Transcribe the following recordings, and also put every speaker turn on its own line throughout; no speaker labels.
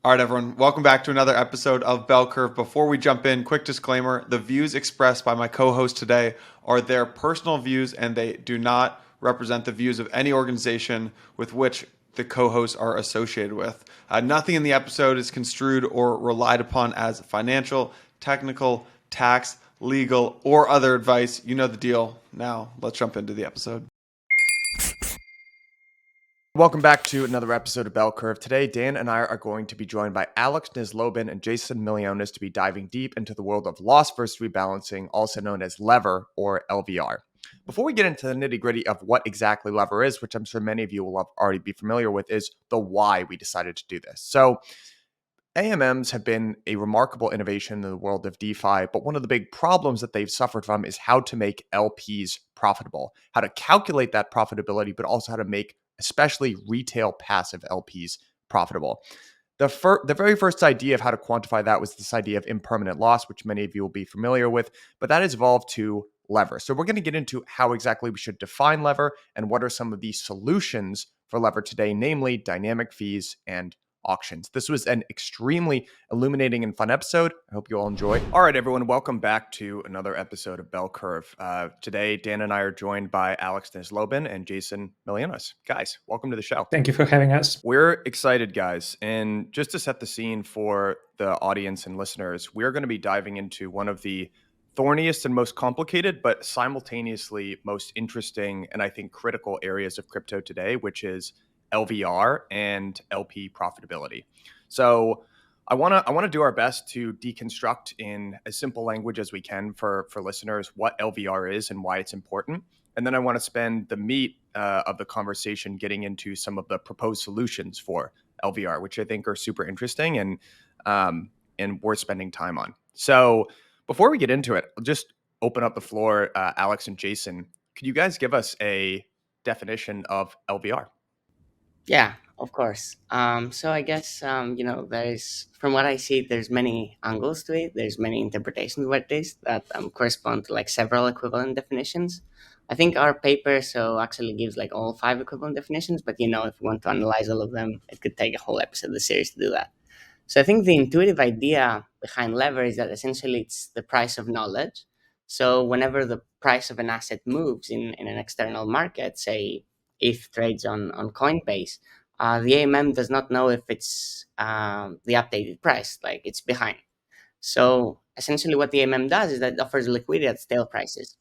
All right, everyone. Welcome back to another episode of Bell Curve. Before we jump in, quick disclaimer. The views expressed by my co-host today are their personal views, and they do not represent the views of any organization with which the co-hosts are associated with. Nothing in the episode is construed or relied upon as financial, technical, tax, legal, or other advice. You know the deal. Now, let's jump into the episode. Welcome back to another episode of Bell Curve. Today, Dan and I are going to be joined by Alex Nislobin and Jason Milionis to be diving deep into the world of loss versus rebalancing, also known as LVR or LVR. Before we get into the nitty-gritty of what exactly LVR is, which I'm sure many of you will already be familiar with, is the why we decided to do this. So AMMs have been a remarkable innovation in the world of DeFi, but one of the big problems that they've suffered from is how to make LPs profitable, how to calculate that profitability, but also how to make especially retail passive LPs profitable. The very first idea of how to quantify that was this idea of impermanent loss, which many of you will be familiar with, but that has evolved to LVR. So we're going to get into how exactly we should define LVR and what are some of the solutions for LVR today, namely dynamic fees and auctions. This was an extremely illuminating and fun episode. I hope you all enjoy. All right, everyone, welcome back to another episode of Bell Curve. Today, Dan and I are joined by Alex Nislobin and Jason Milionis. Guys, welcome to the show.
Thank you for having us.
We're excited, guys. And just to set the scene for the audience and listeners, we're going to be diving into one of the thorniest and most complicated, but simultaneously most interesting and I think critical areas of crypto today, which is LVR and LP profitability. So I want to do our best to deconstruct in as simple language as we can for listeners what LVR is and why it's important. And then I want to spend the meat of the conversation getting into some of the proposed solutions for LVR, which I think are super interesting and worth spending time on. So before we get into it, I'll just open up the floor, Alex and Jason. Could you guys give us a definition of LVR?
Yeah, of course. So I guess, there's, from what I see, there's many angles to it. There's many interpretations of this that correspond to like several equivalent definitions. I think our paper actually gives like all 5 equivalent definitions, but if we want to analyze all of them, it could take a whole episode of the series to do that. So I think the intuitive idea behind LVR is that essentially it's the price of knowledge. So whenever the price of an asset moves in an external market, say if trades on Coinbase, the AMM does not know if it's the updated price, like it's behind. So essentially what the AMM does is that it offers liquidity at stale prices.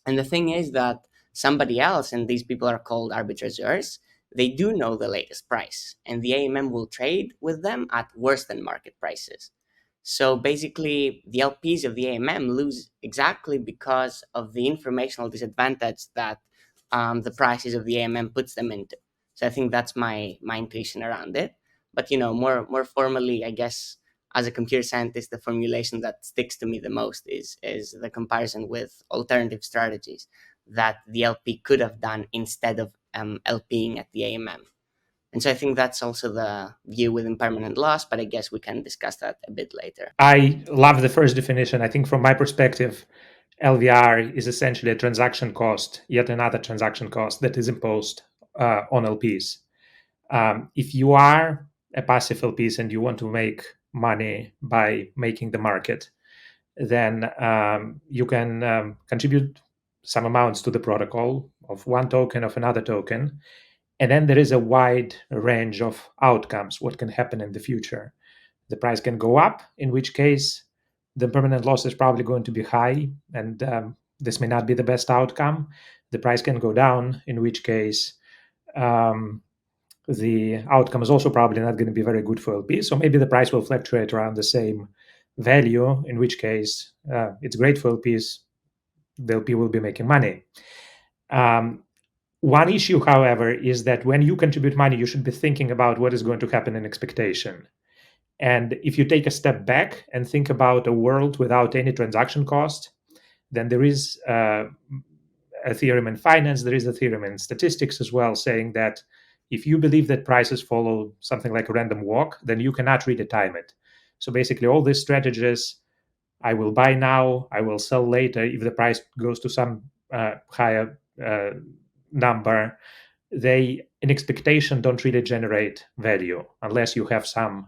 And the thing is that somebody else, and these people are called arbitrageurs, they do know the latest price, and the AMM will trade with them at worse than market prices. So basically, the LPs of the AMM lose exactly because of the informational disadvantage that the prices of the AMM puts them into. So I think that's my intuition around it. But more formally, I guess, as a computer scientist, the formulation that sticks to me the most is the comparison with alternative strategies that the LP could have done instead of LPing at the AMM. And so I think that's also the view with impermanent loss, but I guess we can discuss that a bit later.
I love the first definition. I think from my perspective, LVR is essentially a transaction cost, yet another transaction cost that is imposed on LPs. If you are a passive LPs and you want to make money by making the market, then you can contribute some amounts to the protocol of one token, of another token. And then there is a wide range of outcomes, what can happen in the future. The price can go up, in which case the permanent loss is probably going to be high, and this may not be the best outcome. The price can go down, in which case the outcome is also probably not going to be very good for LP. So maybe the price will fluctuate around the same value, in which case it's great for LPs. The LP will be making money. One issue, however, is that when you contribute money, you should be thinking about what is going to happen in expectation. And if you take a step back and think about a world without any transaction cost, then there is a theorem in finance, there is a theorem in statistics as well, saying that if you believe that prices follow something like a random walk, then you cannot really time it. So basically all these strategies, I will buy now, I will sell later, if the price goes to some higher number, they in expectation don't really generate value unless you have some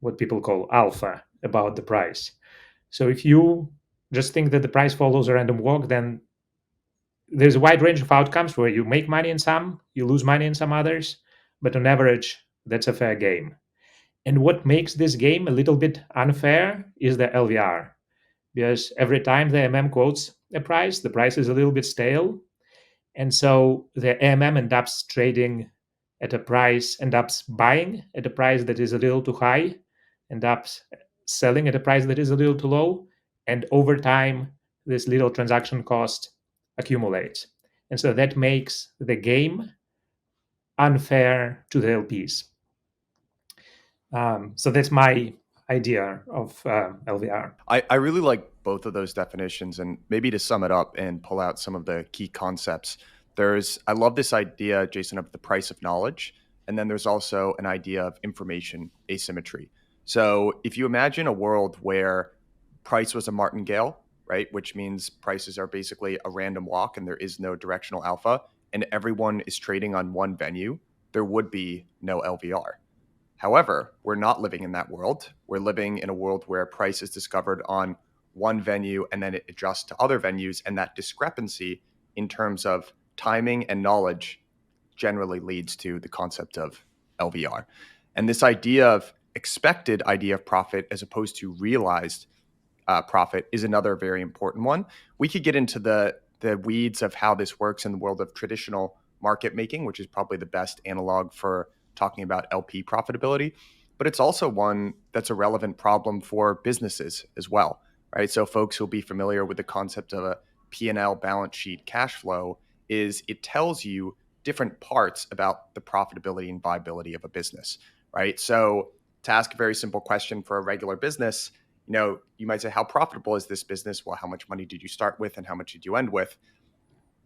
what people call alpha about the price. So if you just think that the price follows a random walk, then there's a wide range of outcomes where you make money in some, you lose money in some others, but on average, that's a fair game. And what makes this game a little bit unfair is the LVR, because every time the MM quotes a price, the price is a little bit stale. And so the AMM ends up trading at a price, ends up buying at a price that is a little too high, ends up selling at a price that is a little too low. And over time, this little transaction cost accumulates. And so that makes the game unfair to the LPs. So that's my idea of LVR.
I really like both of those definitions, and maybe to sum it up and pull out some of the key concepts. I love this idea, Jason, of the price of knowledge, and then there's also an idea of information asymmetry. So if you imagine a world where price was a martingale, right, which means prices are basically a random walk and there is no directional alpha, and everyone is trading on one venue, there would be no LVR. However, we're not living in that world. We're living in a world where price is discovered on one venue and then it adjusts to other venues. And that discrepancy in terms of timing and knowledge generally leads to the concept of LVR. And this idea of expected idea of profit as opposed to realized profit is another very important one. We could get into the weeds of how this works in the world of traditional market making, which is probably the best analog for talking about LP profitability, but it's also one that's a relevant problem for businesses as well, right? So folks who'll be familiar with the concept of a P&L balance sheet cash flow is it tells you different parts about the profitability and viability of a business, right? So to ask a very simple question for a regular business, you might say, how profitable is this business? Well, how much money did you start with and how much did you end with?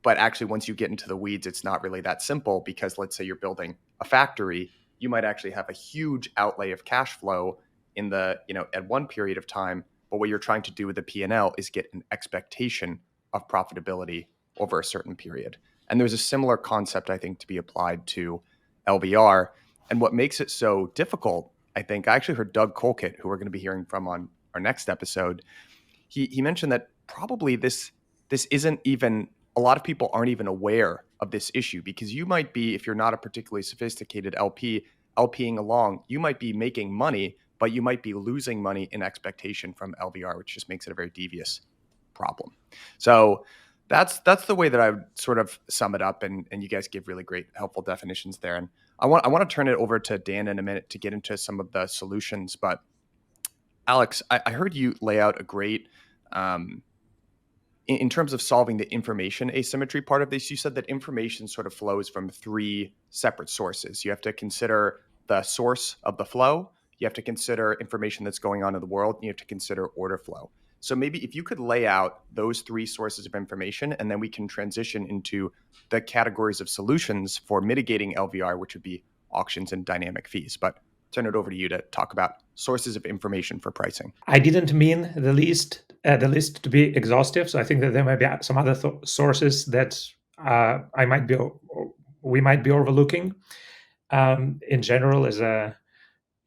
But actually, once you get into the weeds, it's not really that simple because let's say you're building a factory, you might actually have a huge outlay of cash flow at one period of time. But what you're trying to do with the P&L is get an expectation of profitability over a certain period. And there's a similar concept, I think, to be applied to LVR. And what makes it so difficult, I think, I actually heard Doug Colkett, who we're going to be hearing from on our next episode, he mentioned that probably this isn't even, a lot of people aren't even aware of this issue because you might be, if you're not a particularly sophisticated LPing along, you might be making money, but you might be losing money in expectation from LVR, which just makes it a very devious problem. So that's the way that I would sort of sum it up, and you guys give really great, helpful definitions there. And I want to turn it over to Dan in a minute to get into some of the solutions. But Alex, I heard you lay out a great in terms of solving the information asymmetry part of this. You said that information sort of flows from three separate sources. You have to consider the source of the flow, you have to consider information that's going on in the world, and you have to consider order flow. So maybe if you could lay out those three sources of information, and then we can transition into the categories of solutions for mitigating LVR, which would be auctions and dynamic fees. But turn it over to you to talk about sources of information for pricing.
I didn't mean the list to be exhaustive, so I think that there might be some other sources that we might be overlooking. In general, as a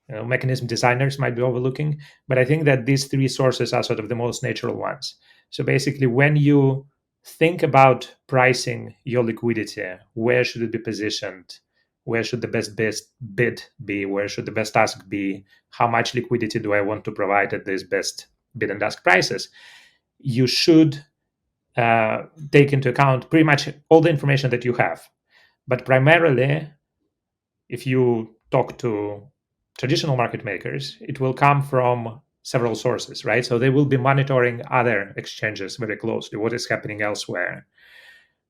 mechanism designers might be overlooking, but I think that these three sources are sort of the most natural ones. So basically, when you think about pricing your liquidity, where should it be positioned? Where should the best bid be? Where should the best ask be? How much liquidity do I want to provide at these best bid and ask prices? You should take into account pretty much all the information that you have. But primarily, if you talk to traditional market makers, it will come from several sources, right? So they will be monitoring other exchanges very closely, what is happening elsewhere,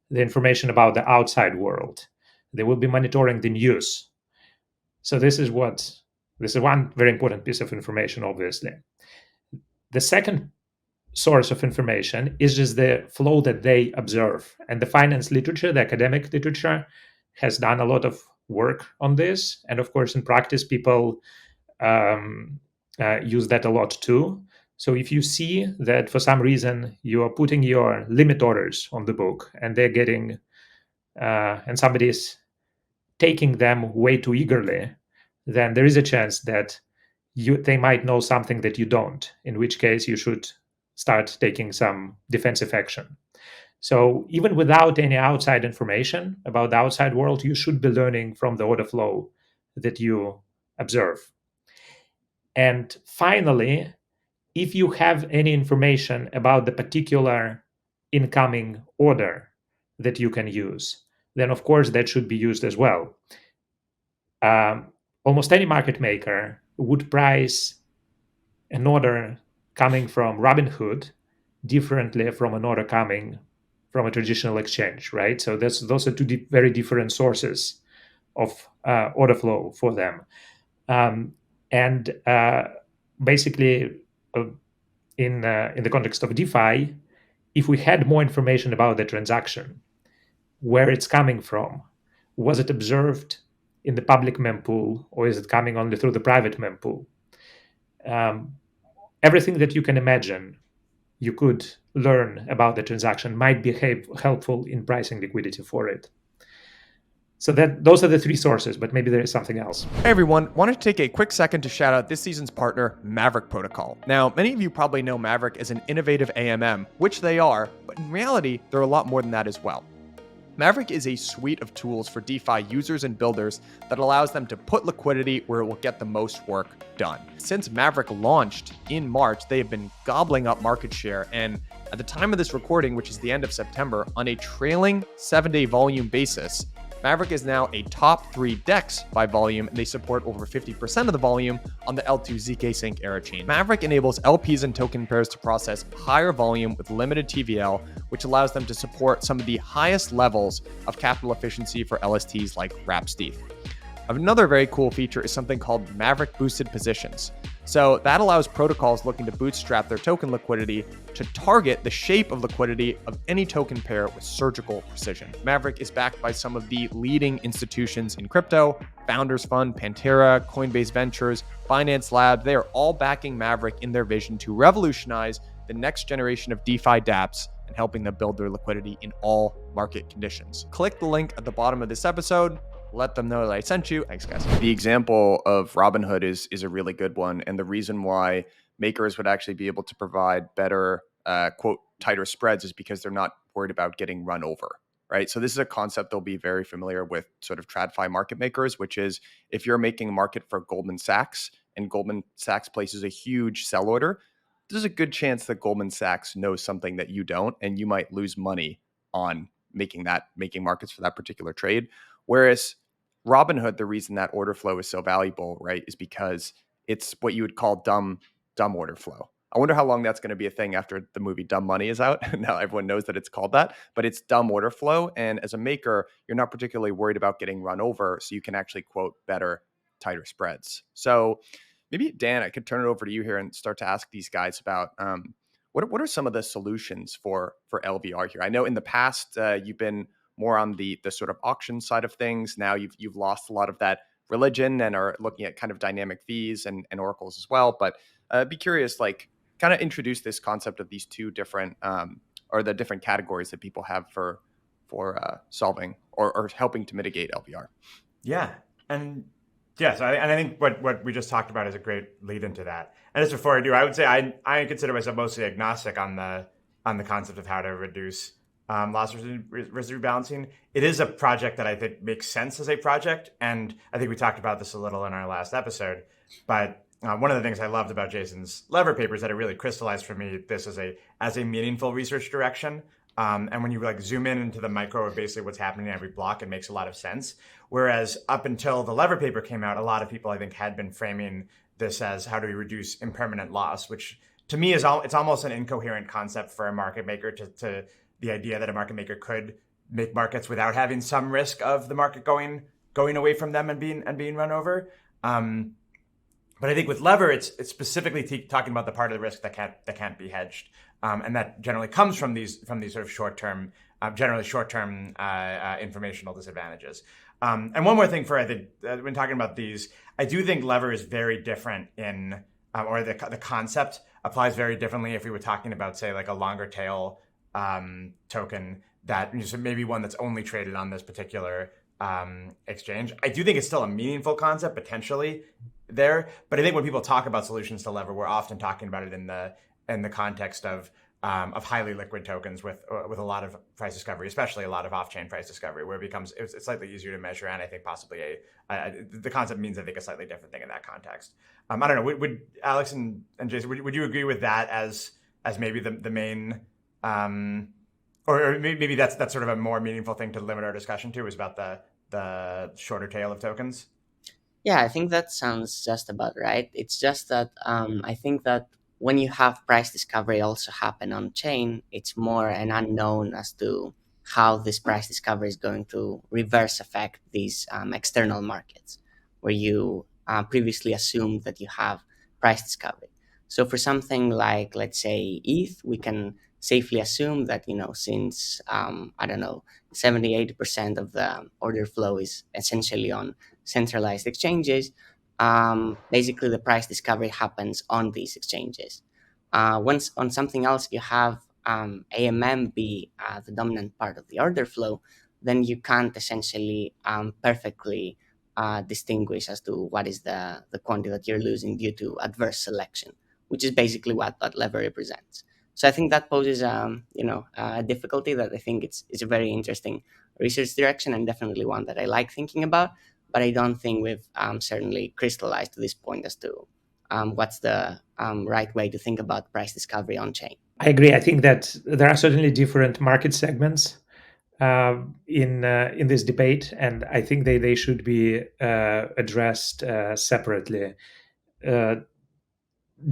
the information about the outside world. They will be monitoring the news. So this is one very important piece of information, obviously. The second source of information is just the flow that they observe. And the finance literature, the academic literature, has done a lot of work on this. And of course, in practice, people use that a lot too. So if you see that for some reason you are putting your limit orders on the book and they're getting, and somebody's taking them way too eagerly, then there is a chance that they might know something that you don't, in which case you should start taking some defensive action. So even without any outside information about the outside world, you should be learning from the order flow that you observe. And finally, if you have any information about the particular incoming order that you can use, then of course that should be used as well. Almost any market maker would price an order coming from Robinhood differently from an order coming from a traditional exchange, right? So those are two very different sources of order flow for them. And basically, in the context of DeFi, if we had more information about the transaction, where it's coming from, was it observed in the public mempool, or is it coming only through the private mempool? Everything that you can imagine you could learn about the transaction might be helpful in pricing liquidity for it. So those are the three sources, but maybe there is something else.
Hey everyone, wanted to take a quick second to shout out this season's partner, Maverick Protocol. Now, many of you probably know Maverick as an innovative AMM, which they are, but in reality, they're a lot more than that as well. Maverick is a suite of tools for DeFi users and builders that allows them to put liquidity where it will get the most work done. Since Maverick launched in March, they have been gobbling up market share, and at the time of this recording, which is the end of September, on a trailing 7-day volume basis, Maverick is now a top 3 DEX by volume, and they support over 50% of the volume on the L2 ZK Sync era chain. Maverick enables LPs and token pairs to process higher volume with limited TVL, which allows them to support some of the highest levels of capital efficiency for LSTs like Wrap-Steth. Another very cool feature is something called Maverick Boosted Positions. So that allows protocols looking to bootstrap their token liquidity to target the shape of liquidity of any token pair with surgical precision. Maverick is backed by some of the leading institutions in crypto: Founders Fund, Pantera, Coinbase Ventures, Binance Labs. They are all backing Maverick in their vision to revolutionize the next generation of DeFi dApps and helping them build their liquidity in all market conditions. Click the link at the bottom of this episode. Let them know that I sent you. Thanks, guys. The example of Robinhood is a really good one. And the reason why makers would actually be able to provide better, quote, tighter spreads is because they're not worried about getting run over, right? So this is a concept they'll be very familiar with sort of TradFi market makers, which is if you're making a market for Goldman Sachs and Goldman Sachs places a huge sell order, there's a good chance that Goldman Sachs knows something that you don't, and you might lose money on making markets for that particular trade. Whereas Robinhood, the reason that order flow is so valuable, right, is because it's what you would call dumb order flow. I wonder how long that's going to be a thing after the movie Dumb Money is out. Now everyone knows that it's called that, but it's dumb order flow. And as a maker, you're not particularly worried about getting run over, so you can actually quote better, tighter spreads. So maybe, Dan, I could turn it over to you here and start to ask these guys about what are some of the solutions for LVR here? I know in the past you've been more on the sort of auction side of things. Now you've lost a lot of that religion and are looking at kind of dynamic fees and oracles as well. But be curious, like, kind of introduce this concept of these two different or the different categories that people have for solving or helping to mitigate LVR.
Yeah, and yes, I think what we just talked about is a great lead into that. And just before I do, I would say I consider myself mostly agnostic on the concept of how to reduce loss versus rebalancing. It is a project that I think makes sense as a project, and I think we talked about this a little in our last episode. But one of the things I loved about Jason's Lever paper is that it really crystallized for me this as a meaningful research direction. And when you like zoom in into the micro of basically what's happening in every block, it makes a lot of sense. Whereas up until the Lever paper came out, a lot of people I think had been framing this as how do we reduce impermanent loss, which to me it's almost an incoherent concept for a market maker to the idea that a market maker could make markets without having some risk of the market going away from them and being run over. But I think with Lever, it's specifically talking about the part of the risk that can't be hedged, and that generally comes from these sort of short-term, generally short-term informational disadvantages. And one more thing I think when talking about these, I do think Lever is very different or the concept applies very differently if we were talking about, say, like a longer tail token that maybe one that's only traded on this particular exchange. I do think it's still a meaningful concept potentially. there. But I think when people talk about solutions to lever, we're often talking about it in the context of highly liquid tokens with a lot of price discovery, especially a lot of off-chain price discovery, where it's slightly easier to measure, and I think possibly the concept means I think a slightly different thing in that context. I don't know. Would Alex and Jason, would you agree with that as maybe the main, or maybe that's sort of a more meaningful thing to limit our discussion to, is about the shorter tail of tokens?
Yeah, I think that sounds just about right. It's just that I think that when you have price discovery also happen on chain, it's more an unknown as to how this price discovery is going to reverse affect these external markets, where you previously assumed that you have price discovery. So for something like, let's say, ETH, we can safely assume that, since, I don't know, 70-80% of the order flow is essentially on centralized exchanges, basically the price discovery happens on these exchanges. Once on something else, you have AMM be the dominant part of the order flow, then you can't essentially perfectly distinguish as to what is the quantity that you're losing due to adverse selection, which is basically what that lever represents. So I think that poses a difficulty that I think it's a very interesting research direction, and definitely one that I like thinking about. But I don't think we've certainly crystallized to this point as to what's the right way to think about price discovery on chain.
I agree. I think that there are certainly different market segments in this debate, and I think they should be addressed separately.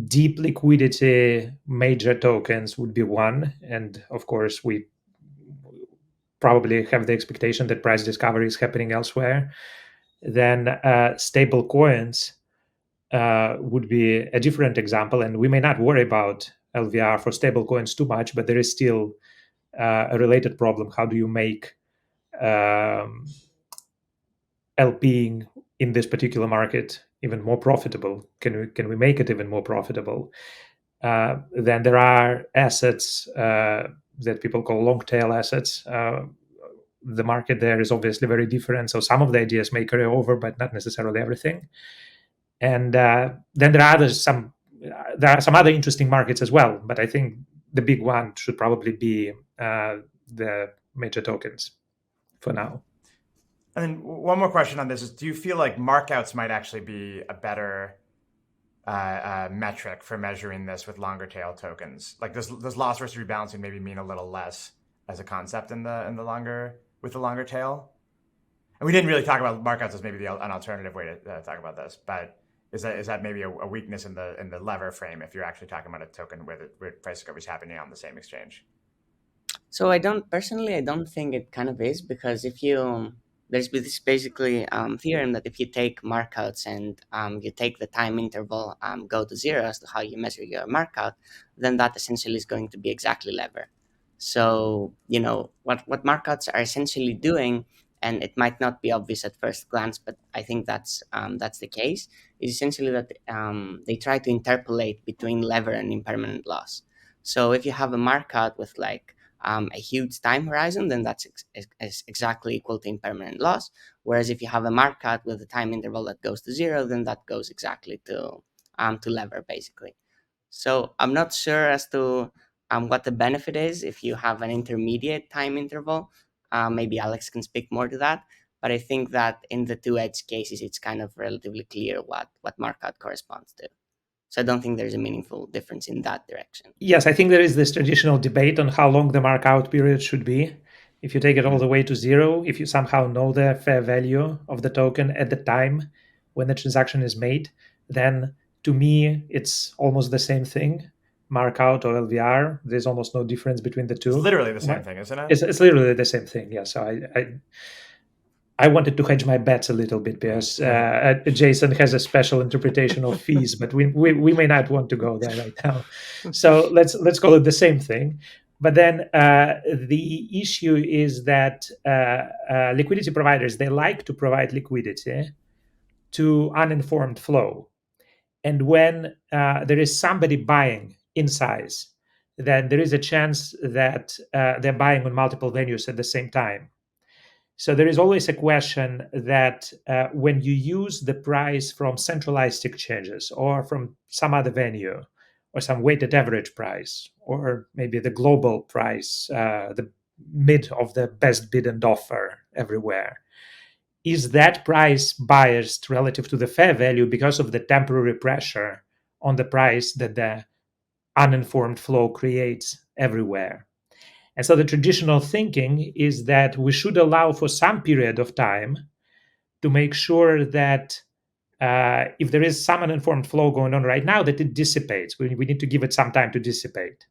Deep liquidity major tokens would be one, and of course we probably have the expectation that price discovery is happening elsewhere. Then stable coins would be a different example, and we may not worry about LVR for stable coins too much, but there is still a related problem. How do you make LPing in this particular market even more profitable? Can we make it even more profitable? Then there are assets that people call long tail assets. The market there is obviously very different, so some of the ideas may carry over, but not necessarily everything. And then there are some other interesting markets as well, but I think the big one should probably be the major tokens for now.
And then one more question on this is: do you feel like markouts might actually be a better metric for measuring this with longer tail tokens? Like, does loss versus rebalancing maybe mean a little less as a concept with the longer tail? And we didn't really talk about markouts as maybe an alternative way to talk about this, but is that maybe a weakness in the lever frame if you're actually talking about a token where price discovery is happening on the same exchange?
So I don't think it kind of is, because if you there's this basically theorem that if you take markouts and you take the time interval go to zero as to how you measure your markout, then that essentially is going to be exactly lever. So what markouts are essentially doing, and it might not be obvious at first glance, but I think that's the case, is essentially that they try to interpolate between lever and impermanent loss. So if you have a markout with like a huge time horizon, then that's exactly equal to impermanent loss. Whereas if you have a markout with a time interval that goes to zero, then that goes exactly to lever, basically. So I'm not sure as to what the benefit is if you have an intermediate time interval. Maybe Alex can speak more to that. But I think that in the two edge cases, it's kind of relatively clear what markout corresponds to. So I don't think there's a meaningful difference in that direction.
Yes, I think there is this traditional debate on how long the markout period should be. If you take it all the way to zero, if you somehow know the fair value of the token at the time when the transaction is made, then to me, it's almost the same thing. Markout or LVR, there's almost no difference between the two.
It's literally the same thing, isn't it?
It's literally the same thing, yeah. So I wanted to hedge my bets a little bit because Jason has a special interpretation of fees, but we may not want to go there right now. So let's call it the same thing. But then the issue is that liquidity providers, they like to provide liquidity to uninformed flow. And when there is somebody buying in size, then there is a chance that they're buying on multiple venues at the same time. So there is always a question that when you use the price from centralized exchanges or from some other venue or some weighted average price or maybe the global price, the mid of the best bid and offer everywhere, is that price biased relative to the fair value because of the temporary pressure on the price that the uninformed flow creates everywhere? And so the traditional thinking is that we should allow for some period of time to make sure that if there is some uninformed flow going on right now, that it dissipates. We need to give it some time to dissipate.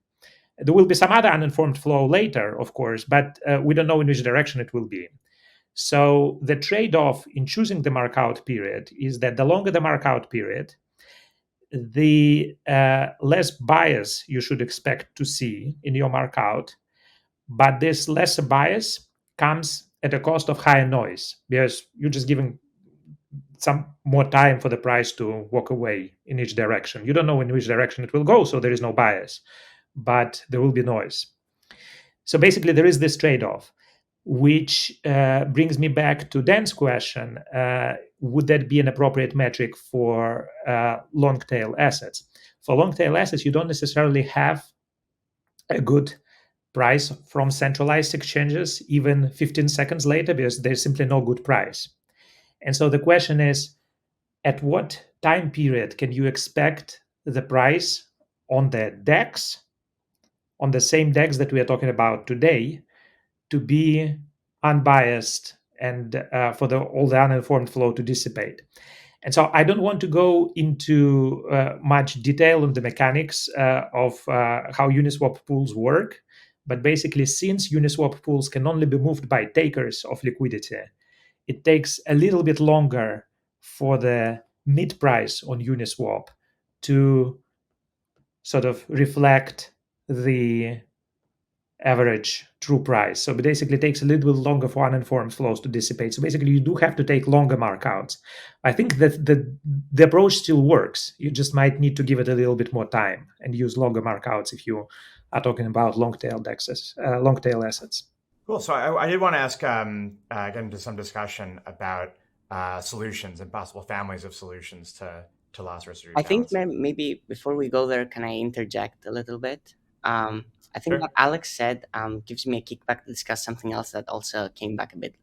There will be some other uninformed flow later, of course, but we don't know in which direction it will be. So the trade-off in choosing the mark-out period is that the longer the mark-out period, the less bias you should expect to see in your mark-out. But this lesser bias comes at a cost of higher noise because you're just giving some more time for the price to walk away in each direction. You don't know in which direction it will go, so there is no bias, but there will be noise. So basically, there is this trade-off, which brings me back to Dan's question. Would that be an appropriate metric for long-tail assets? For long-tail assets, you don't necessarily have a good price from centralized exchanges even 15 seconds later because there's simply no good price. And so the question is, at what time period can you expect the price on the DEX, on the same DEX that we are talking about today, to be unbiased and for all the uninformed flow to dissipate? And so I don't want to go into much detail on the mechanics of how Uniswap pools work. But basically, since Uniswap pools can only be moved by takers of liquidity, it takes a little bit longer for the mid price on Uniswap to sort of reflect the average true price. So basically it takes a little bit longer for uninformed flows to dissipate. So basically you do have to take longer markouts. I think that the approach still works. You just might need to give it a little bit more time and use longer markouts if you are talking about long-tail DEXs, long-tail assets.
Cool. So I did want to ask, get into some discussion about solutions and possible families of solutions to loss versus rebalancing.
I think maybe before we go there, can I interject a little bit? I think
Sure.
what Alex said gives me a kickback to discuss something else that also came back a bit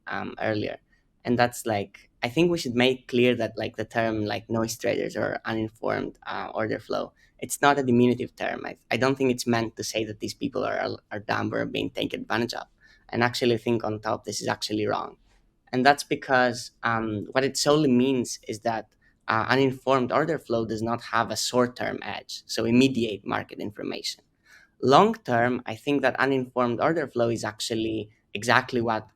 earlier. And that's like, I think we should make clear that like the term like noise traders or uninformed order flow, it's not a diminutive term. I don't think it's meant to say that these people are dumb or being taken advantage of. And actually think on top, this is actually wrong. And that's because what it solely means is that uninformed order flow does not have a short-term edge, so immediate market information. Long-term, I think that uninformed order flow is actually exactly what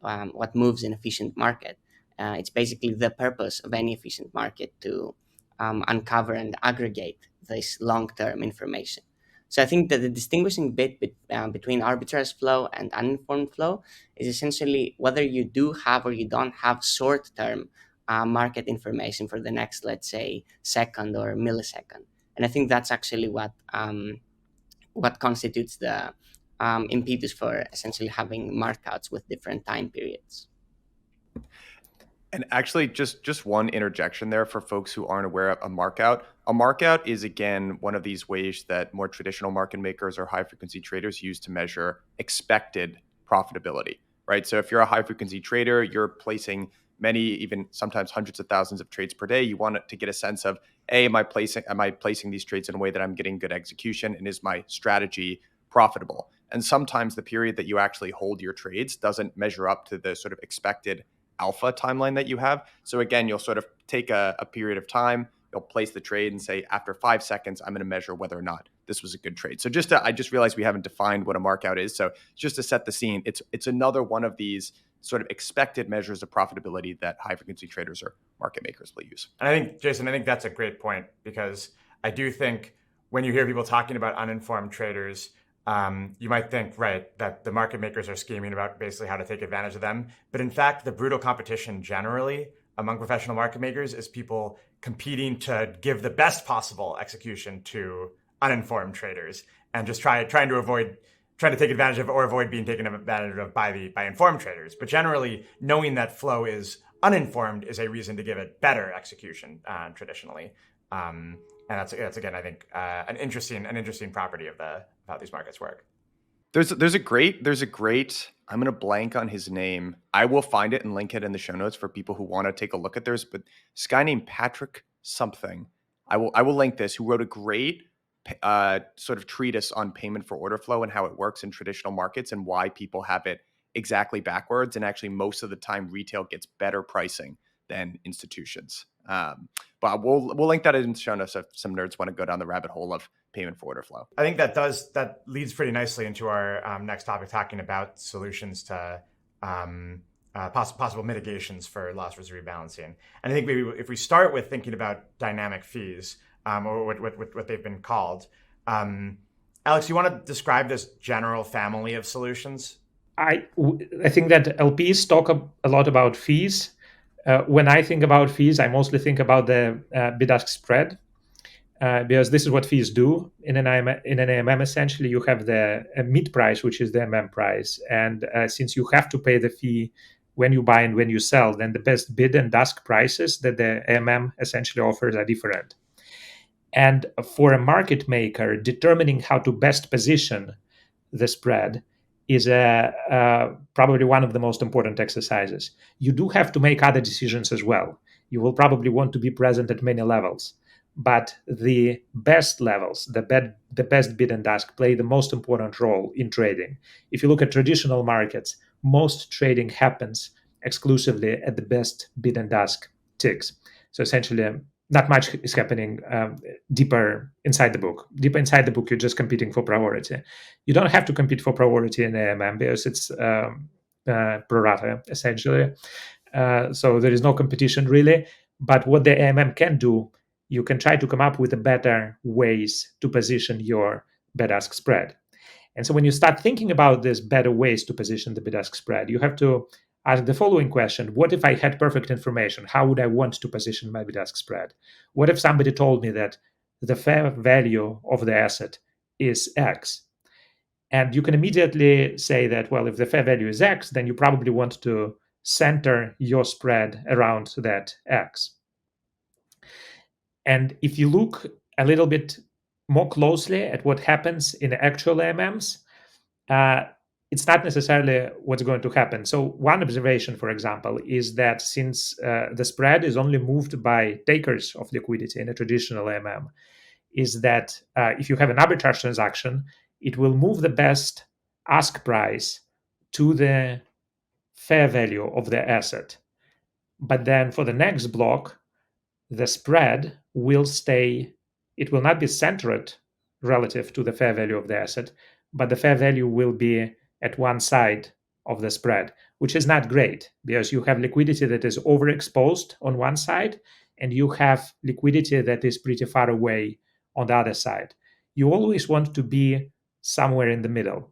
moves an efficient market. It's basically the purpose of any efficient market to uncover and aggregate this long-term information. So I think that the distinguishing bit between arbitrage flow and uninformed flow is essentially whether you do have or you don't have short-term market information for the next, let's say, second or millisecond. And I think that's actually what constitutes the impetus for essentially having markouts with different time periods.
And actually, just one interjection there for folks who aren't aware of a markout. A markout is, again, one of these ways that more traditional market makers or high-frequency traders use to measure expected profitability, right? So if you're a high-frequency trader, you're placing many, even sometimes hundreds of thousands of trades per day. You want to get a sense of, am I placing these trades in a way that I'm getting good execution, and is my strategy profitable? And sometimes the period that you actually hold your trades doesn't measure up to the sort of expected alpha timeline that you have. So again, you'll sort of take a period of time, you'll place the trade and say, after 5 seconds, I'm going to measure whether or not this was a good trade. So I just realized we haven't defined what a markout is. So just to set the scene, it's another one of these sort of expected measures of profitability that high frequency traders or market makers will use.
And I think, Jason, that's a great point, because I do think when you hear people talking about uninformed traders, you might think, right, that the market makers are scheming about basically how to take advantage of them. But in fact, the brutal competition generally among professional market makers is people competing to give the best possible execution to uninformed traders and just trying to avoid trying to take advantage of or avoid being taken advantage of by informed traders. But generally, knowing that flow is uninformed is a reason to give it better execution traditionally. And that's again, I think, an interesting property of how these markets work.
There's a great I'm gonna blank on his name. I will find it and link it in the show notes for people who want to take a look at this. But this guy named Patrick something, I will link this, who wrote a great sort of treatise on payment for order flow and how it works in traditional markets and why people have it exactly backwards. And actually, most of the time, retail gets better pricing than institutions. But we'll link that in the show notes if some nerds want to go down the rabbit hole of payment for order flow.
I think that leads pretty nicely into our next topic, talking about solutions to possible mitigations for loss versus rebalancing. And I think maybe if we start with thinking about dynamic fees, or what they've been called, Alex, you want to describe this general family of solutions?
I think that LPs talk a lot about fees. When I think about fees, I mostly think about the bid-ask spread, because this is what fees do. In an AMM, essentially, you have the mid price, which is the MM price. And since you have to pay the fee when you buy and when you sell, then the best bid and ask prices that the AMM essentially offers are different. And for a market maker, determining how to best position the spread is probably one of the most important exercises. You do have to make other decisions as well. You will probably want to be present at many levels, but the best levels, the best bid and ask, play the most important role in trading. If you look at traditional markets, most trading happens exclusively at the best bid and ask ticks. So essentially, not much is happening deeper inside the book. Deeper inside the book, you're just competing for priority. You don't have to compete for priority in AMM because it's pro rata, essentially. So there is no competition really. But what the AMM can do, you can try to come up with better ways to position your bid-ask spread. And so when you start thinking about these better ways to position the bid-ask spread, you have to ask the following question: what if I had perfect information? How would I want to position my bid-ask spread? What if somebody told me that the fair value of the asset is X? And you can immediately say that, well, if the fair value is X, then you probably want to center your spread around that X. And if you look a little bit more closely at what happens in actual AMMs, it's not necessarily what's going to happen. So one observation, for example, is that since the spread is only moved by takers of liquidity in a traditional AMM, is that if you have an arbitrage transaction, it will move the best ask price to the fair value of the asset. But then for the next block, the spread will stay, it will not be centered relative to the fair value of the asset, but the fair value will be at one side of the spread, which is not great because you have liquidity that is overexposed on one side and you have liquidity that is pretty far away on the other side. You always want to be somewhere in the middle.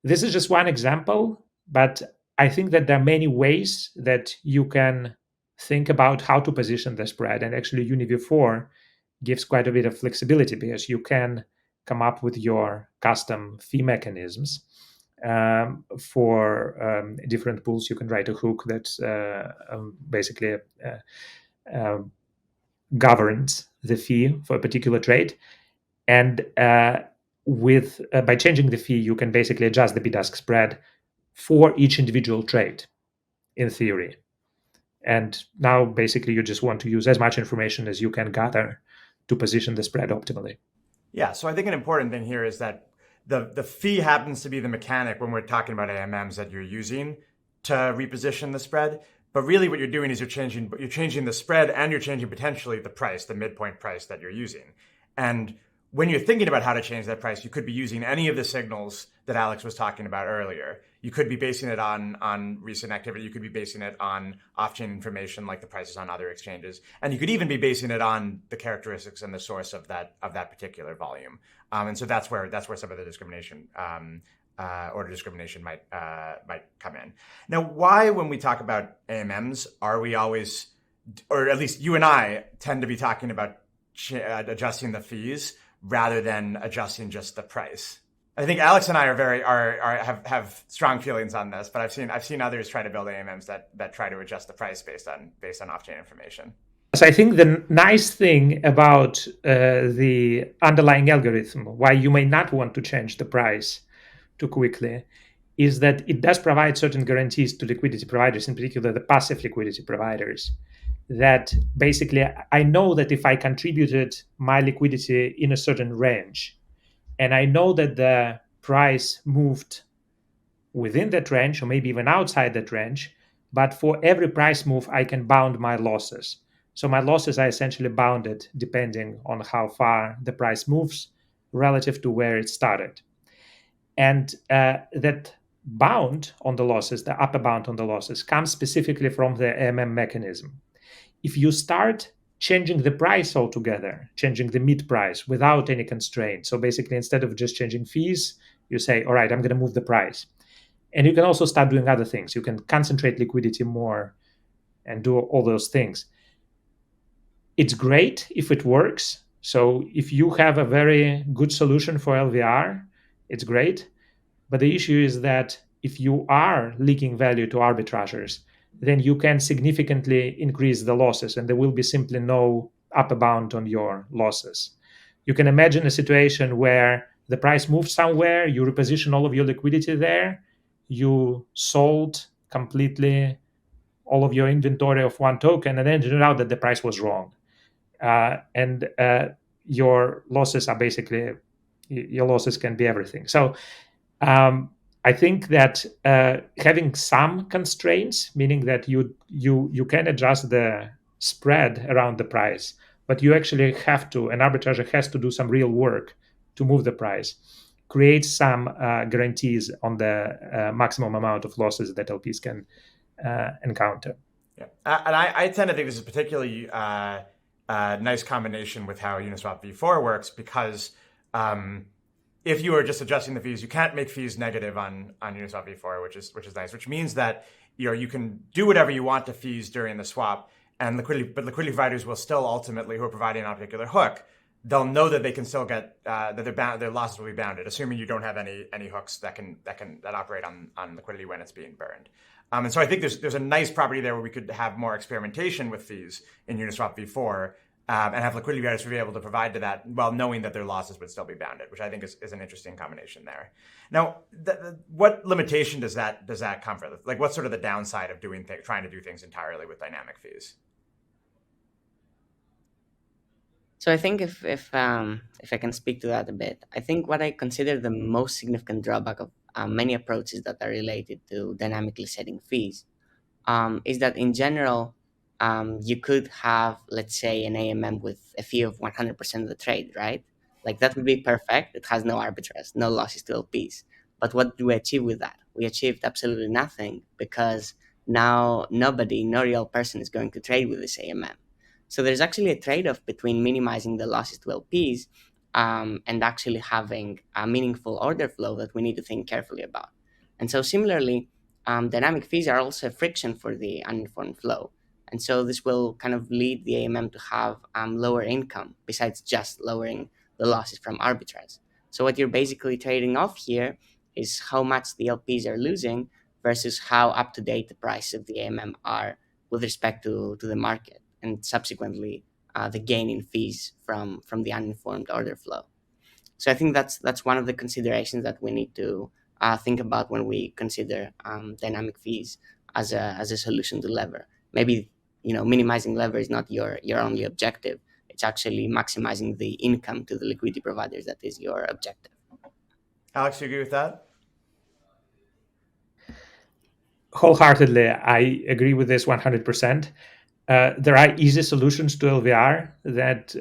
This is just one example, but I think that there are many ways that you can think about how to position the spread. And actually, UniV4 gives quite a bit of flexibility because you can come up with your custom fee mechanisms for different pools. You can write a hook that basically governs the fee for a particular trade. And by changing the fee, you can basically adjust the bid-ask spread for each individual trade, in theory. And now, basically, you just want to use as much information as you can gather to position the spread optimally.
Yeah, so I think an important thing here is that the fee happens to be the mechanic when we're talking about AMMs that you're using to reposition the spread. But really what you're doing is you're changing the spread and you're changing potentially the price, the midpoint price that you're using. And when you're thinking about how to change that price, you could be using any of the signals that Alex was talking about earlier. You could be basing it on recent activity. You could be basing it on off-chain information like the prices on other exchanges. And you could even be basing it on the characteristics and the source of that particular volume. And so that's where some of the discrimination order discrimination might come in. Now, why, when we talk about AMMs, are we always, or at least you and I, tend to be talking about adjusting the fees rather than adjusting just the price? I think Alex and I have strong feelings on this, but I've seen others try to build AMMs that try to adjust the price based on off-chain information.
So I think the nice thing about the underlying algorithm, why you may not want to change the price too quickly, is that it does provide certain guarantees to liquidity providers, in particular the passive liquidity providers, that basically I know that if I contributed my liquidity in a certain range, and I know that the price moved within that range or maybe even outside that range, but for every price move, I can bound my losses. So my losses are essentially bounded depending on how far the price moves relative to where it started. And that bound on the losses, the upper bound on the losses, comes specifically from the AMM mechanism. If you start changing the price altogether, changing the mid price without any constraint, so basically instead of just changing fees, you say, all right, I'm going to move the price. And you can also start doing other things. You can concentrate liquidity more and do all those things. It's great if it works. So if you have a very good solution for LVR, it's great. But the issue is that if you are leaking value to arbitrageurs, then you can significantly increase the losses, and there will be simply no upper bound on your losses. You can imagine a situation where the price moves somewhere, you reposition all of your liquidity there, you sold completely all of your inventory of one token, and then it turned out that the price was wrong. And your losses are basically, your losses can be everything. So I think that having some constraints, meaning that you can adjust the spread around the price, but you actually have to, an arbitrager has to do some real work to move the price, create some guarantees on the maximum amount of losses that LPs can encounter.
Yeah, and I tend to think this is particularly nice combination with how Uniswap v4 works, because if you are just adjusting the fees, you can't make fees negative on Uniswap v4, which is nice. Which means that you can do whatever you want to fees during the swap, and liquidity providers will still ultimately, who are providing a particular hook, they'll know that they can still get that their losses will be bounded, assuming you don't have any hooks that operate on liquidity when it's being burned. And so I think there's a nice property there where we could have more experimentation with fees in Uniswap v4. And have liquidity providers be able to provide to that while knowing that their losses would still be bounded, which I think is an interesting combination there. Now, what limitation does that come from? Like, what's sort of the downside of trying to do things entirely with dynamic fees?
So I think if I can speak to that a bit, I think what I consider the most significant drawback of many approaches that are related to dynamically setting fees is that in general, you could have, let's say, an AMM with a fee of 100% of the trade, right? Like that would be perfect. It has no arbitrage, no losses to LPs. But what do we achieve with that? We achieved absolutely nothing, because now nobody, no real person is going to trade with this AMM. So there's actually a trade-off between minimizing the losses to LPs and actually having a meaningful order flow that we need to think carefully about. And so similarly, dynamic fees are also a friction for the uninformed flow. And so this will kind of lead the AMM to have lower income, besides just lowering the losses from arbitrage. So what you're basically trading off here is how much the LPs are losing versus how up-to-date the prices of the AMM are with respect to the market, and subsequently the gain in fees from the uninformed order flow. So I think that's one of the considerations that we need to think about when we consider dynamic fees as a solution to lever. Maybe minimizing lever is not your only objective. It's actually maximizing the income to the liquidity providers that is your objective.
Alex, you agree with that?
Wholeheartedly, I agree with this 100%. There are easy solutions to LVR that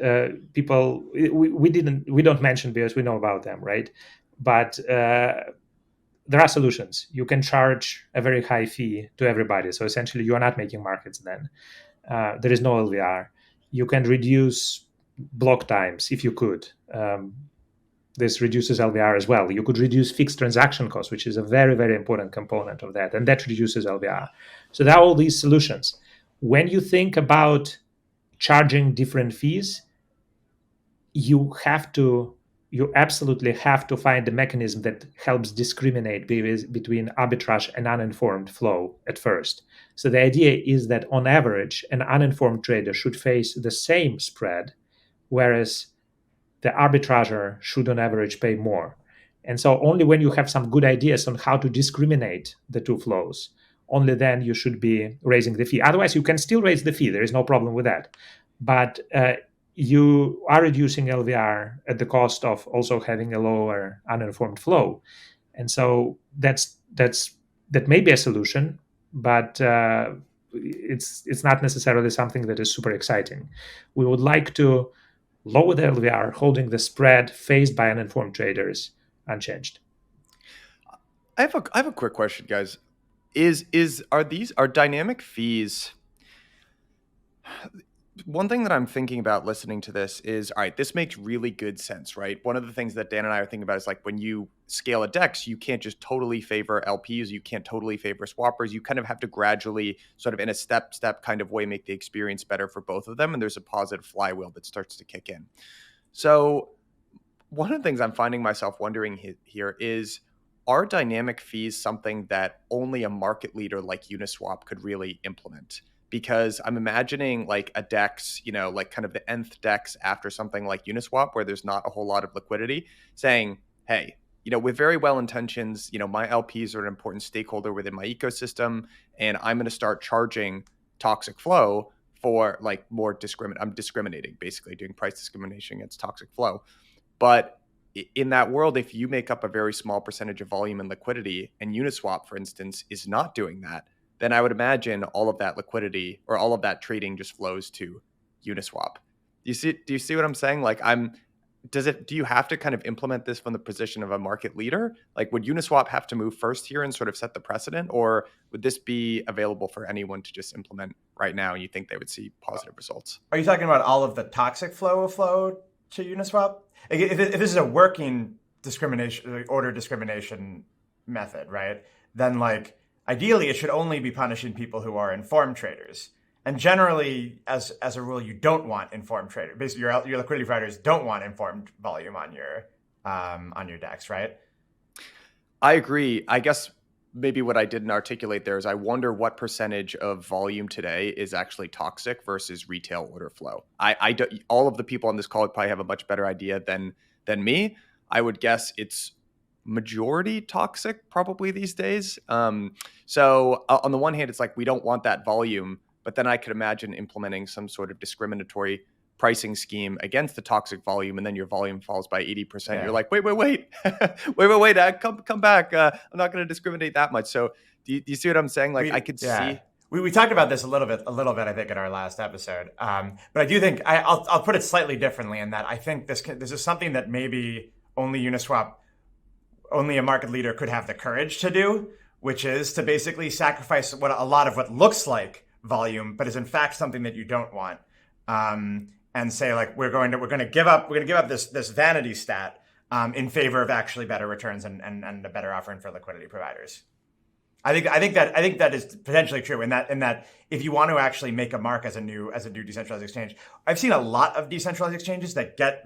people we don't mention because we know about them, right? But there are solutions. You can charge a very high fee to everybody, so essentially you are not making markets then. There is no LVR. You can reduce block times if you could. This reduces LVR as well. You could reduce fixed transaction costs, which is a very, very important component of that, and that reduces LVR. So there are all these solutions. When you think about charging different fees, you have to you absolutely have to find a mechanism that helps discriminate between arbitrage and uninformed flow at first. So the idea is that on average, an uninformed trader should face the same spread, whereas the arbitrager should on average pay more. And so only when you have some good ideas on how to discriminate the two flows, only then you should be raising the fee. Otherwise, you can still raise the fee. There is no problem with that. But you are reducing LVR at the cost of also having a lower uninformed flow. And so that may be a solution, but it's not necessarily something that is super exciting. We would like to lower the LVR, holding the spread faced by uninformed traders unchanged.
I have a quick question, guys. Are dynamic fees? One thing that I'm thinking about listening to this is, all right, this makes really good sense, right? One of the things that Dan and I are thinking about is like when you scale a DEX, you can't just totally favor LPs, you can't totally favor swappers. You kind of have to gradually, sort of in a step kind of way, make the experience better for both of them. And there's a positive flywheel that starts to kick in. So one of the things I'm finding myself wondering here is, are dynamic fees something that only a market leader like Uniswap could really implement? Because I'm imagining like a DEX, like kind of the nth DEX after something like Uniswap, where there's not a whole lot of liquidity, saying, hey, with very well intentions, my LPs are an important stakeholder within my ecosystem, and I'm going to start charging toxic flow for like more I'm discriminating, basically doing price discrimination against toxic flow. But in that world, if you make up a very small percentage of volume and liquidity, and Uniswap, for instance, is not doing that, then I would imagine all of that liquidity or all of that trading just flows to Uniswap. Do you see what I'm saying? Like do you have to kind of implement this from the position of a market leader? Like would Uniswap have to move first here and sort of set the precedent, or would this be available for anyone to just implement right now and you think they would see positive results?
Are you talking about all of the toxic flow to Uniswap? If this is a working order discrimination method, right? Then like ideally, it should only be punishing people who are informed traders. And generally, as a rule, you don't want informed traders. Basically, your liquidity providers don't want informed volume on your DEX, right?
I agree. I guess maybe what I didn't articulate there is I wonder what percentage of volume today is actually toxic versus retail order flow. All of the people on this call would probably have a much better idea than me. I would guess it's majority toxic probably these days. So on the one hand, it's like we don't want that volume, but then I could imagine implementing some sort of discriminatory pricing scheme against the toxic volume, and then your volume falls by 80%. Yeah. You're like, wait, wait, come back. I'm not going to discriminate that much. So do you see what I'm saying? Like I could see.
We talked about this a little bit, I think, in our last episode. But I do think I'll put it slightly differently in that I think this is something that maybe only a market leader could have the courage to do, which is to basically sacrifice a lot of what looks like volume, but is in fact something that you don't want, and say like we're going to give up this vanity stat in favor of actually better returns and a better offering for liquidity providers. I think that is potentially true in that if you want to actually make a mark as a new decentralized exchange, I've seen a lot of decentralized exchanges that get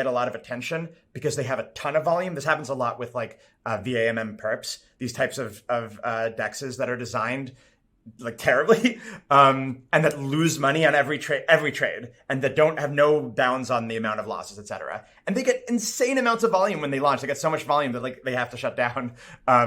a lot of attention because they have a ton of volume. This happens a lot with like VAMM perps, these types of DEXs that are designed like terribly, and that lose money on every trade, and that don't have no bounds on the amount of losses, etc. And they get insane amounts of volume when they launch. They get so much volume that like they have to shut down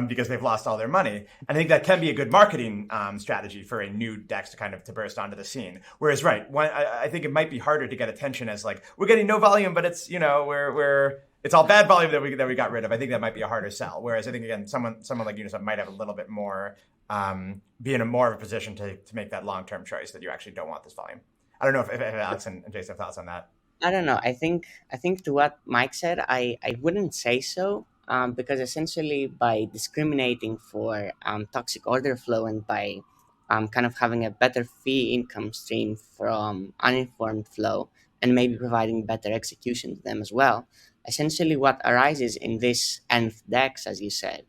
because they've lost all their money. And I think that can be a good marketing strategy for a new DEX to burst onto the scene. Whereas, I think it might be harder to get attention as like we're getting no volume, but it's it's all bad volume that we got rid of. I think that might be a harder sell. Whereas I think again, someone like Uniswap might have a little bit more. Be in a more of a position to make that long-term choice that you actually don't want this volume. I don't know if Alex and Jason have thoughts on that.
I don't know. I think to what Mike said, I wouldn't say so, because essentially by discriminating for toxic order flow and by kind of having a better fee income stream from uninformed flow and maybe providing better execution to them as well, essentially what arises in this nth DEX, as you said,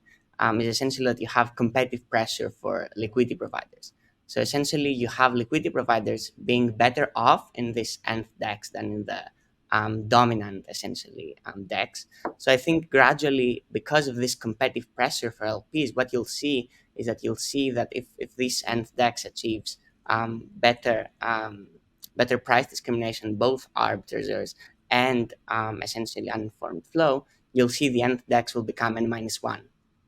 is essentially that you have competitive pressure for liquidity providers. So essentially, you have liquidity providers being better off in this nth DEX than in the dominant, essentially, DEX. So I think gradually, because of this competitive pressure for LPs, what you'll see is that if this nth DEX achieves better price discrimination, both arbiters and essentially uninformed flow, you'll see the nth DEX will become n-1,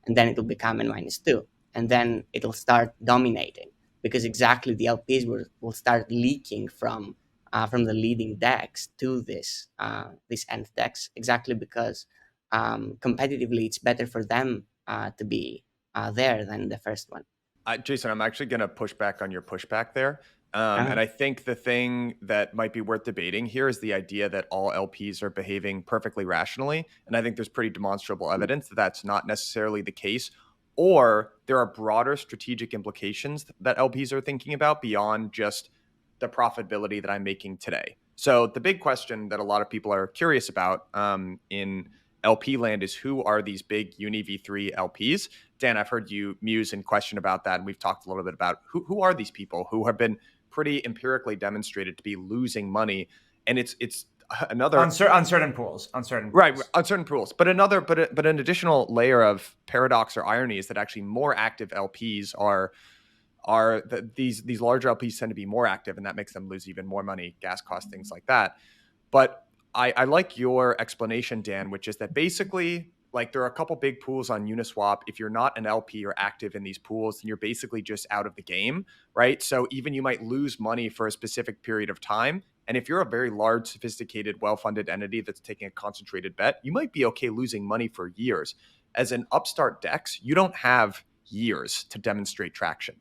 and then it will become n-2, and then it'll start dominating, because exactly the LPs will start leaking from the leading DEX to this nth DEX, exactly because competitively it's better for them to be there than the first one.
Jason, I'm actually going to push back on your pushback there. And I think the thing that might be worth debating here is the idea that all LPs are behaving perfectly rationally. And I think there's pretty demonstrable evidence that that's not necessarily the case. Or there are broader strategic implications that LPs are thinking about beyond just the profitability that I'm making today. So the big question that a lot of people are curious about in LP land is, who are these big Uni V3 LPs? Dan, I've heard you muse and question about that, and we've talked a little bit about who are these people who have been pretty empirically demonstrated to be losing money, and it's another
on certain pools,
right, on certain pools. But an additional layer of paradox or irony is that actually more active LPs these larger LPs tend to be more active, and that makes them lose even more money, gas costs, things like that. But I like your explanation, Dan, which is that basically, like, there are a couple big pools on Uniswap. If you're not an LP or active in these pools, then you're basically just out of the game, right? So even you might lose money for a specific period of time. And if you're a very large, sophisticated, well-funded entity that's taking a concentrated bet, you might be okay losing money for years. As an upstart DEX, you don't have years to demonstrate traction.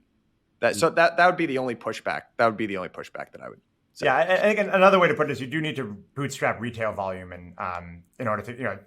That would be the only pushback. That would be the only pushback that I would say.
Yeah, I think another way to put it is you do need to bootstrap retail volume, and in order to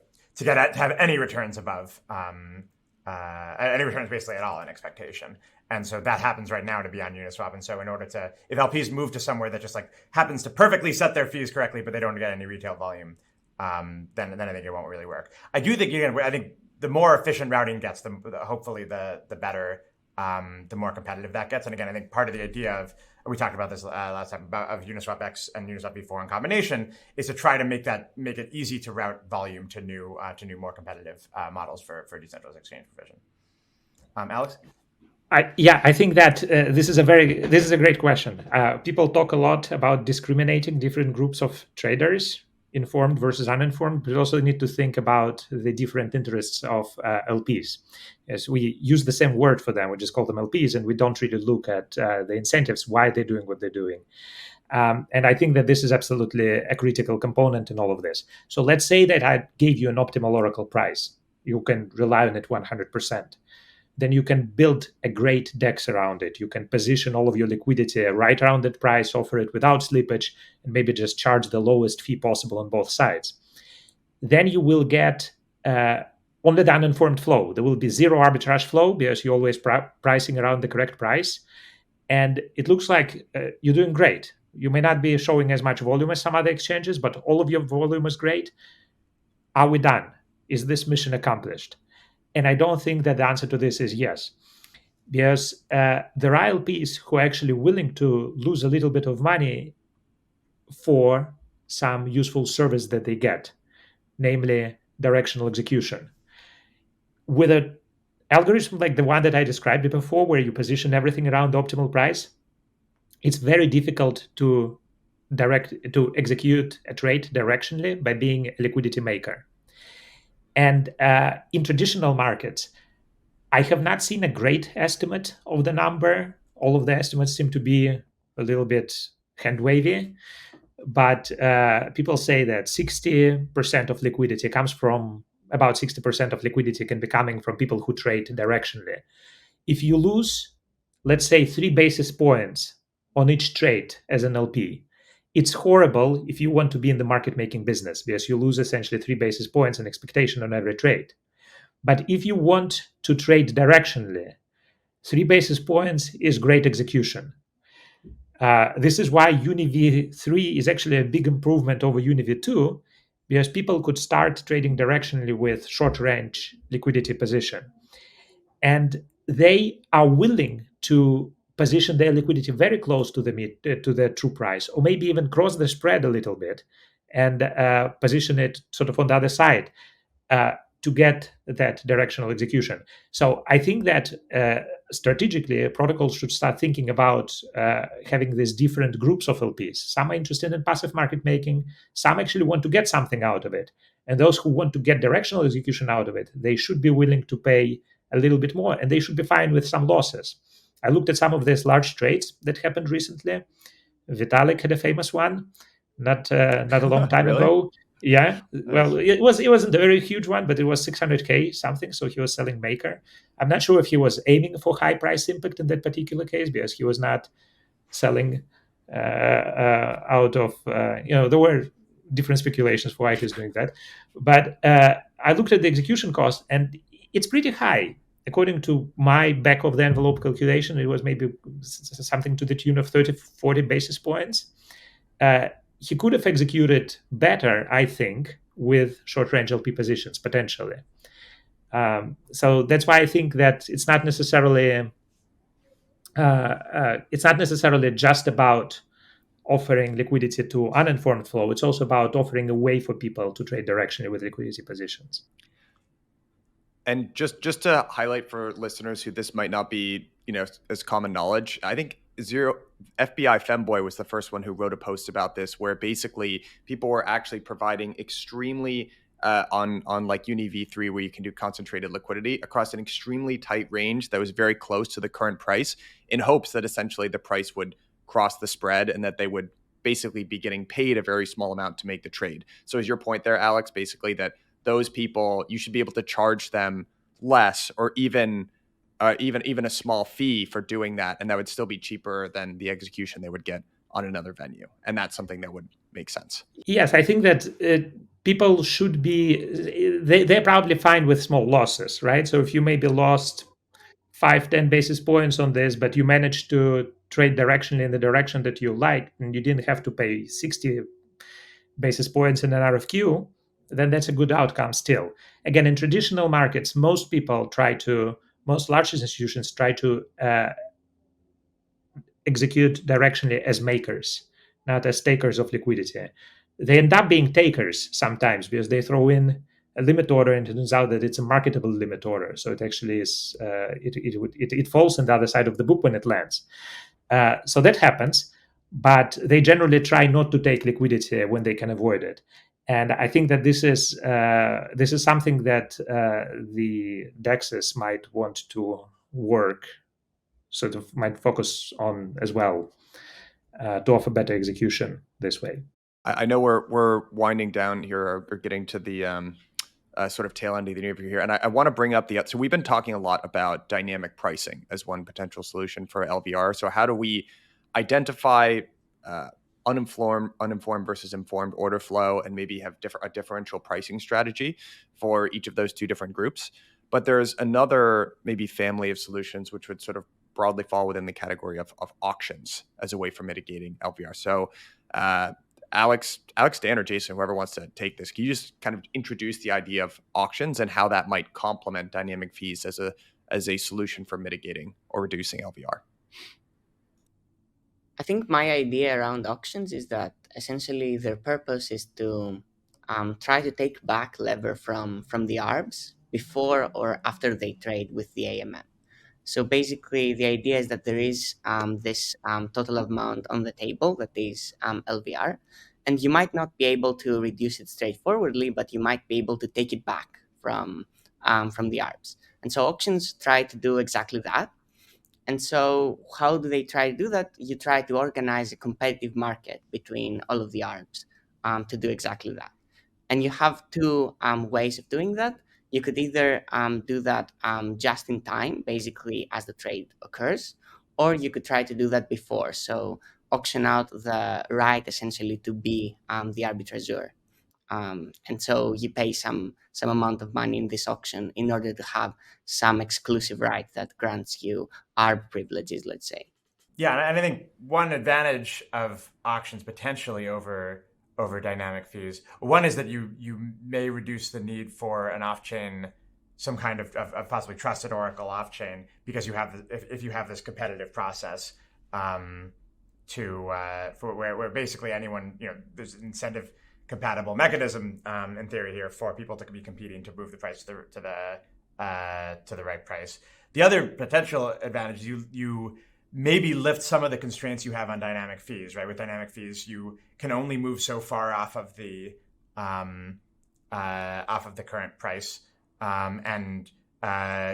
have any returns above any returns basically at all in expectation. And so that happens right now to be on Uniswap. And so in order to, if LPs move to somewhere that just like happens to perfectly set their fees correctly, but they don't get any retail volume, then I think it won't really work. I do think I think the more efficient routing gets, hopefully the better, the more competitive that gets. And again, I think part of the idea of, we talked about this last time, of Uniswap X and Uniswap V4 in combination, is to try to make it easy to route volume to new more competitive models for decentralized exchange provision. Alex?
I think that this is a great question. People talk a lot about discriminating different groups of traders, informed versus uninformed, but we also need to think about the different interests of LPs. Yes, we use the same word for them, we just call them LPs, and we don't really look at the incentives, why they're doing what they're doing. And I think that this is absolutely a critical component in all of this. So let's say that I gave you an optimal Oracle price. You can rely on it 100%. Then you can build a great DEX around it. You can position all of your liquidity right around that price, offer it without slippage, and maybe just charge the lowest fee possible on both sides. Then you will get only the uninformed flow. There will be zero arbitrage flow because you're always pricing around the correct price. And it looks like you're doing great. You may not be showing as much volume as some other exchanges, but all of your volume is great. Are we done? Is this mission accomplished? And I don't think that the answer to this is yes, because there are LPs who are actually willing to lose a little bit of money for some useful service that they get, namely directional execution. With an algorithm like the one that I described before, where you position everything around the optimal price, it's very difficult to execute a trade directionally by being a liquidity maker. And in traditional markets, I have not seen a great estimate of the number. All of the estimates seem to be a little bit hand-wavy, but people say that 60% of liquidity comes from, about 60% of liquidity can be coming from people who trade directionally. If you lose, let's say, 3 basis points on each trade as an LP, it's horrible if you want to be in the market-making business, because you lose essentially 3 basis points in expectation on every trade. But if you want to trade directionally, 3 basis points is great execution. This is why Uni V3 is actually a big improvement over Uni V2, because people could start trading directionally with short-range liquidity position. And they are willing to position their liquidity very close to the true price, or maybe even cross the spread a little bit, and position it sort of on the other side to get that directional execution. So I think that strategically, protocols should start thinking about having these different groups of LPs. Some are interested in passive market making, some actually want to get something out of it. And those who want to get directional execution out of it, they should be willing to pay a little bit more, and they should be fine with some losses. I looked at some of these large trades that happened recently. Vitalik had a famous one, not a long time
Really?
ago. Yeah,
Nice.
well, it wasn't a very huge one, but it was 600K something. So he was selling Maker. I'm not sure if he was aiming for high price impact in that particular case, because he was not selling out of there were different speculations for why he's doing that. But I looked at the execution cost, and it's pretty high. According to my back of the envelope calculation, it was maybe something to the tune of 30, 40 basis points. He could have executed better, I think, with short range LP positions potentially. So that's why I think that it's not necessarily just about offering liquidity to uninformed flow. It's also about offering a way for people to trade directionally with liquidity positions.
And just to highlight for listeners who this might not be, as common knowledge, I think FBI Femboy was the first one who wrote a post about this, where basically people were actually providing extremely on like Uni V3, where you can do concentrated liquidity across an extremely tight range that was very close to the current price, in hopes that essentially the price would cross the spread and that they would basically be getting paid a very small amount to make the trade. So is your point there, Alex, basically that those people, you should be able to charge them less, or even a small fee for doing that, and that would still be cheaper than the execution they would get on another venue, and that's something that would make sense.
Yes, I think that people should be they're probably fine with small losses, right? So if you maybe lost 5-10 basis points on this, but you managed to trade directionally in the direction that you like, and you didn't have to pay 60 basis points in an RFQ, then that's a good outcome still. Again, in traditional markets, most large institutions try to execute directionally as makers, not as takers of liquidity. They end up being takers sometimes because they throw in a limit order, and it turns out that it's a marketable limit order. So it actually is it falls on the other side of the book when it lands. So that happens, but they generally try not to take liquidity when they can avoid it. And I think that this is something that the DEXs might want to work, sort of might focus on as well, to offer better execution this way.
I know we're winding down here, or getting to the sort of tail end of the interview here, and I want to bring up so we've been talking a lot about dynamic pricing as one potential solution for LVR. So how do we identify uninformed versus informed order flow, and maybe have a differential pricing strategy for each of those two different groups? But there's another maybe family of solutions which would sort of broadly fall within the category of auctions as a way for mitigating LVR. So Alex, Dan, or Jason, whoever wants to take this, can you just kind of introduce the idea of auctions and how that might complement dynamic fees as a solution for mitigating or reducing LVR?
I think my idea around auctions is that essentially their purpose is to try to take back lever from the ARBs before or after they trade with the AMM. So basically, the idea is that there is this total amount on the table that is LVR, and you might not be able to reduce it straightforwardly, but you might be able to take it back from the ARBs. And so auctions try to do exactly that. And so how do they try to do that? You try to organize a competitive market between all of the ARBs to do exactly that. And you have two ways of doing that. You could either do that just in time, basically as the trade occurs, or you could try to do that before. So auction out the right essentially to be the arbitrageur. And so you pay some amount of money in this auction in order to have some exclusive right that grants you ARB privileges, let's say.
Yeah, and I think one advantage of auctions potentially over dynamic fees, one is that you may reduce the need for an off-chain, some kind of possibly trusted oracle off-chain, because you have if you have this competitive process for where basically anyone, there's an incentive compatible mechanism in theory here for people to be competing to move the price to the right price. The other potential advantage, you maybe lift some of the constraints you have on dynamic fees, right? With dynamic fees, you can only move so far off of the current price, and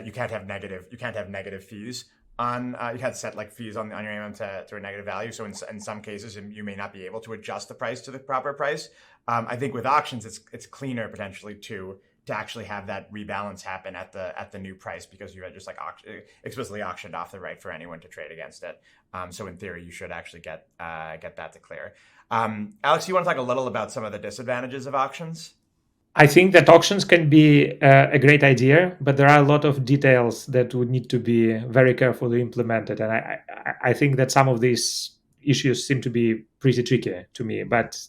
you can't have negative fees on you can't set like fees on your AMM to a negative value. So in some cases, you may not be able to adjust the price to the proper price. I think with auctions, it's cleaner potentially to actually have that rebalance happen at the new price, because you had just like explicitly auctioned off the right for anyone to trade against it. So in theory, you should actually get that to clear. Alex, you want to talk a little about some of the disadvantages of auctions?
I think that auctions can be a great idea, but there are a lot of details that would need to be very carefully implemented. And I think that some of these issues seem to be pretty tricky to me, but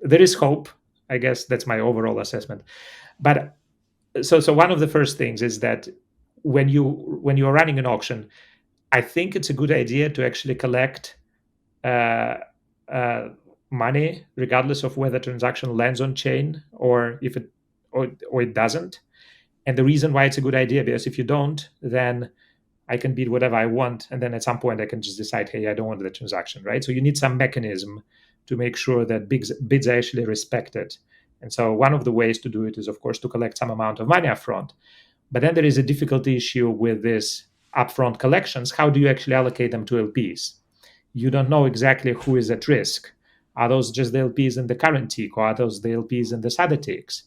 there is hope. I guess that's my overall assessment. But so one of the first things is that when you are running an auction, I think it's a good idea to actually collect money, regardless of whether transaction lands on chain or if it or it doesn't. And the reason why it's a good idea, because if you don't, then I can bid whatever I want, and then at some point I can just decide, hey, I don't want the transaction, right? So you need some mechanism to make sure that bids are actually respected. And so one of the ways to do it is, of course, to collect some amount of money upfront. But then there is a difficulty issue with this upfront collections. How do you actually allocate them to LPs? You don't know exactly who is at risk. Are those just the LPs in the current tick, or are those the LPs in the other ticks?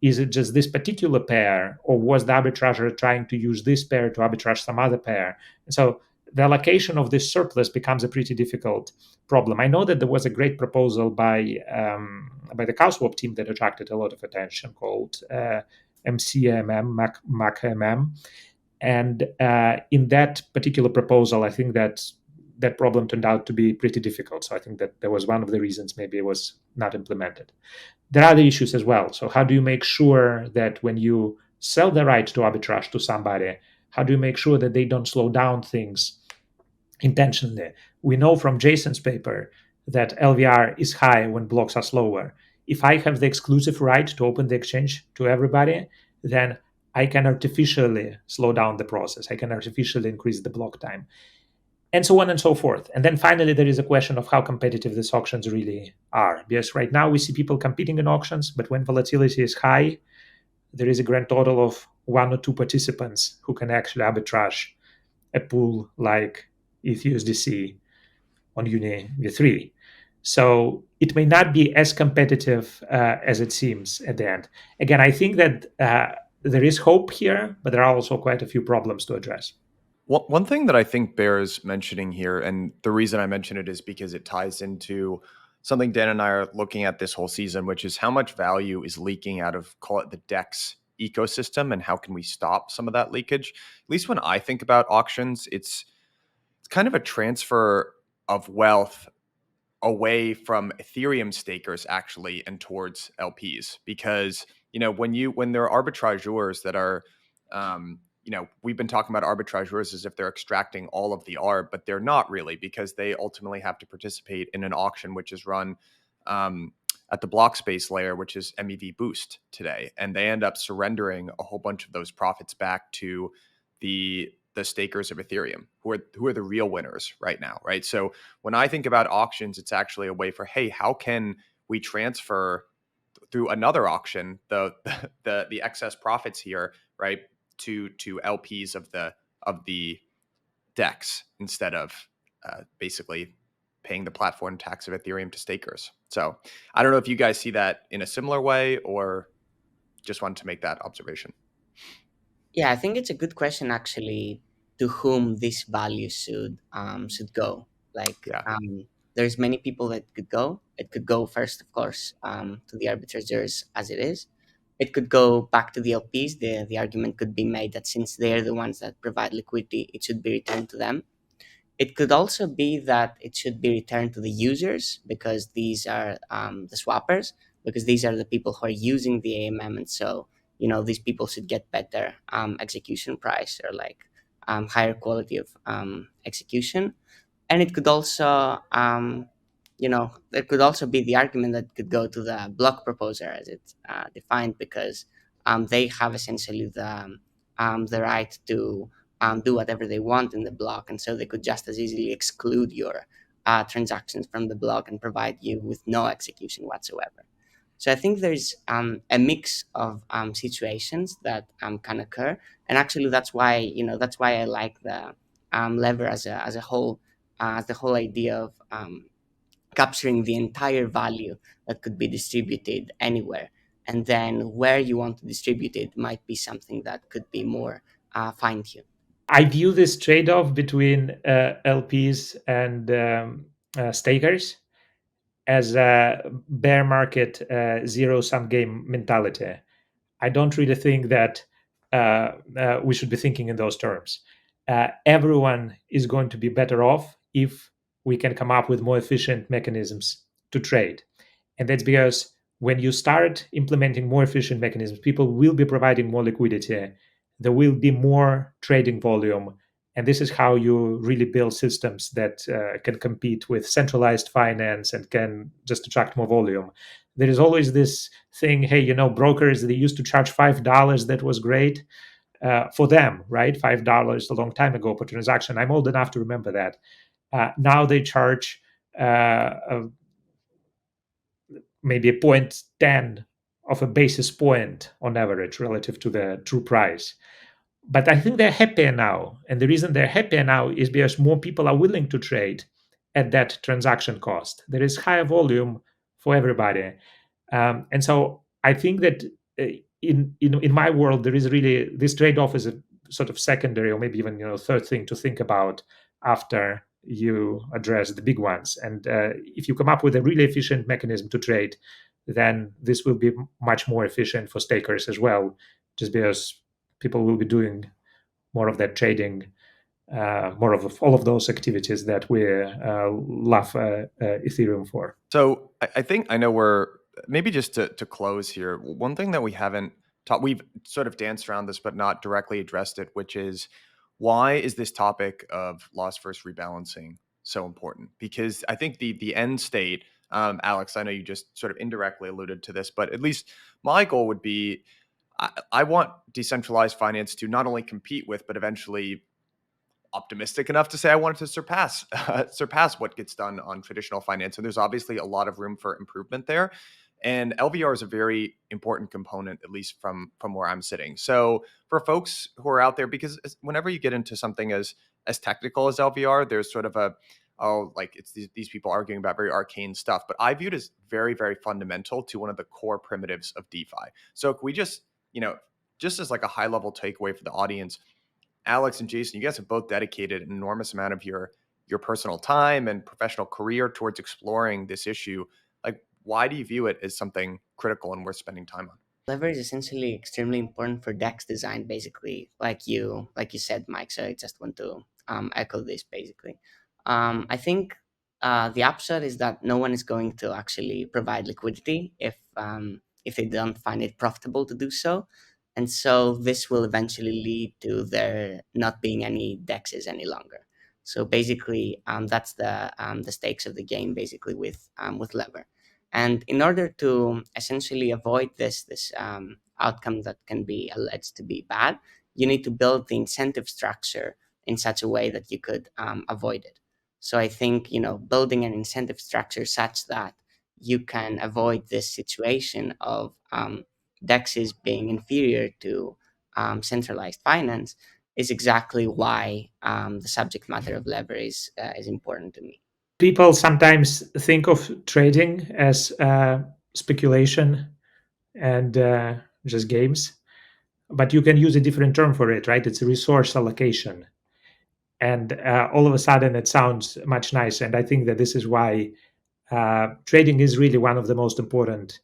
Is it just this particular pair, or was the arbitrager trying to use this pair to arbitrage some other pair? And so the allocation of this surplus becomes a pretty difficult problem. I know that there was a great proposal by the CowSwap team that attracted a lot of attention called MCAMM, Mac AMM. And in that particular proposal, I think that problem turned out to be pretty difficult. So I think that there was one of the reasons maybe it was not implemented. There are other issues as well. So how do you make sure that when you sell the right to arbitrage to somebody, how do you make sure that they don't slow down things intentionally? We know from Jason's paper that LVR is high when blocks are slower. If I have the exclusive right to open the exchange to everybody, then I can artificially slow down the process. I can artificially increase the block time, and so on and so forth. And then finally, there is a question of how competitive these auctions really are. Because right now we see people competing in auctions, but when volatility is high, there is a grand total of one or two participants who can actually arbitrage a pool like ETHUSDC on Uni V3. So it may not be as competitive as it seems at the end. Again, I think that there is hope here, but there are also quite a few problems to address.
One thing that I think bears mentioning here, and the reason I mention it is because it ties into something Dan and I are looking at this whole season, which is how much value is leaking out of, call it the DEX ecosystem, and how can we stop some of that leakage? At least when I think about auctions, it's kind of a transfer of wealth away from Ethereum stakers actually and towards LPs, because when there are arbitrageurs that are we've been talking about arbitrageurs as if they're extracting all of the arb, but they're not really, because they ultimately have to participate in an auction which is run at the block space layer, which is MEV Boost today, and they end up surrendering a whole bunch of those profits back to the stakers of Ethereum, who are the real winners right now, right? So when I think about auctions, it's actually a way for, hey, how can we transfer through another auction the excess profits here, right, to LPs of the DEX instead of basically paying the platform tax of Ethereum to stakers. So I don't know if you guys see that in a similar way, or just wanted to make that observation.
Yeah, I think it's a good question actually, to whom this value should go. Like,
Yeah.
there's many people that could go. It could go first, of course, to the arbitrators as it is. It could go back to the LPs. The argument could be made that since they're the ones that provide liquidity, it should be returned to them. It could also be that it should be returned to the users, because these are the swappers, because these are the people who are using the AMM, and so these people should get better execution price, or like higher quality of execution. And it could also there could also be the argument that could go to the block proposer as it's defined, because they have essentially the right to do whatever they want in the block, and so they could just as easily exclude your transactions from the block and provide you with no execution whatsoever. So I think there's a mix of situations that can occur, and actually that's why I like the lever as a whole, as the whole idea of capturing the entire value that could be distributed anywhere, and then where you want to distribute it might be something that could be more fine-tuned.
I view this trade-off between LPs and stakers as a bear market zero-sum game mentality. I don't really think that we should be thinking in those terms. Everyone is going to be better off if we can come up with more efficient mechanisms to trade. And that's because when you start implementing more efficient mechanisms, people will be providing more liquidity. There will be more trading volume. And this is how you really build systems that can compete with centralized finance and can just attract more volume. There is always this thing, hey, brokers, they used to charge $5. That was great for them, right? $5 a long time ago per transaction. I'm old enough to remember that. Now they charge maybe a 0.10 of a basis point on average relative to the true price. But I think they're happier now. And the reason they're happier now is because more people are willing to trade at that transaction cost. There is higher volume for everybody. And so I think that in my world, there is really this trade-off is a sort of secondary or maybe even third thing to think about after you address the big ones. And if you come up with a really efficient mechanism to trade, then this will be much more efficient for stakers as well, just because people will be doing more of that trading, more of all of those activities that we love Ethereum for.
So I think I know we're maybe just to close here. One thing that we haven't taught, we've sort of danced around this, but not directly addressed it, which is why is this topic of loss versus rebalancing so important? Because I think the end state, Alex, I know you just sort of indirectly alluded to this, but at least my goal would be I want decentralized finance to not only compete with, but eventually optimistic enough to say I wanted to surpass what gets done on traditional finance. And there's obviously a lot of room for improvement there. And LVR is a very important component, at least from where I'm sitting. So for folks who are out there, because whenever you get into something as technical as LVR, there's sort of it's these people arguing about very arcane stuff. But I view it as very, very fundamental to one of the core primitives of DeFi. So if we just, just as like a high level takeaway for the audience, Alex and Jason, you guys have both dedicated an enormous amount of your personal time and professional career towards exploring this issue. Like, why do you view it as something critical and worth spending time on?
Lever is essentially extremely important for DEX design, basically, like you said, Mike. So I just want to echo this, basically. I think the upshot is that no one is going to actually provide liquidity if they don't find it profitable to do so. And so this will eventually lead to there not being any DEXs any longer. So basically, that's the stakes of the game, basically, with Lever. And in order to essentially avoid this outcome that can be alleged to be bad, you need to build the incentive structure in such a way that you could avoid it. So I think building an incentive structure such that you can avoid this situation of DEXs being inferior to centralized finance is exactly why the subject matter of Lever is important to me.
People sometimes think of trading as speculation and just games, but you can use a different term for it, right? It's resource allocation. And all of a sudden, it sounds much nicer. And I think that this is why trading is really one of the most important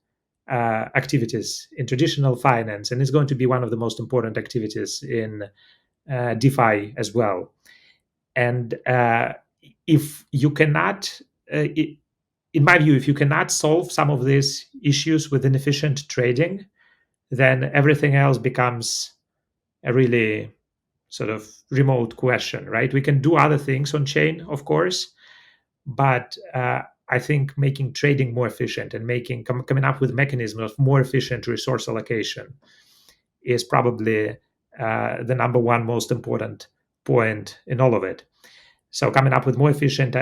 activities in traditional finance, and it's going to be one of the most important activities in DeFi as well. And if you cannot, in my view, if you cannot solve some of these issues with inefficient trading, then everything else becomes a really sort of remote question, right? We can do other things on chain, of course, but I think making trading more efficient and coming up with mechanisms of more efficient resource allocation is probably the number one most important point in all of it. So coming up with more efficient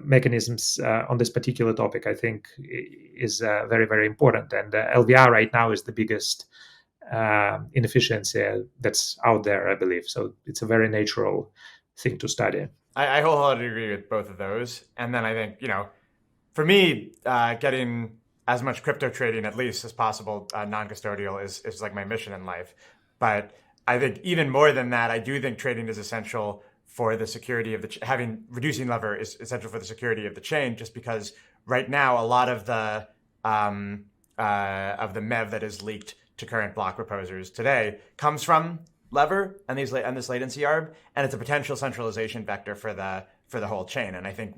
mechanisms on this particular topic, I think, is very, very important. And LVR right now is the biggest inefficiency that's out there, I believe. So it's a very natural thing to study.
I wholeheartedly agree with both of those. And then I think, for me, getting as much crypto trading, at least as possible, non-custodial is like my mission in life. But I think even more than that, I do think trading is essential for the security of reducing lever is essential for the security of the chain, just because right now a lot of the MEV that is leaked to current block proposers today comes from lever and this latency arb, and it's a potential centralization vector for the whole chain. And I think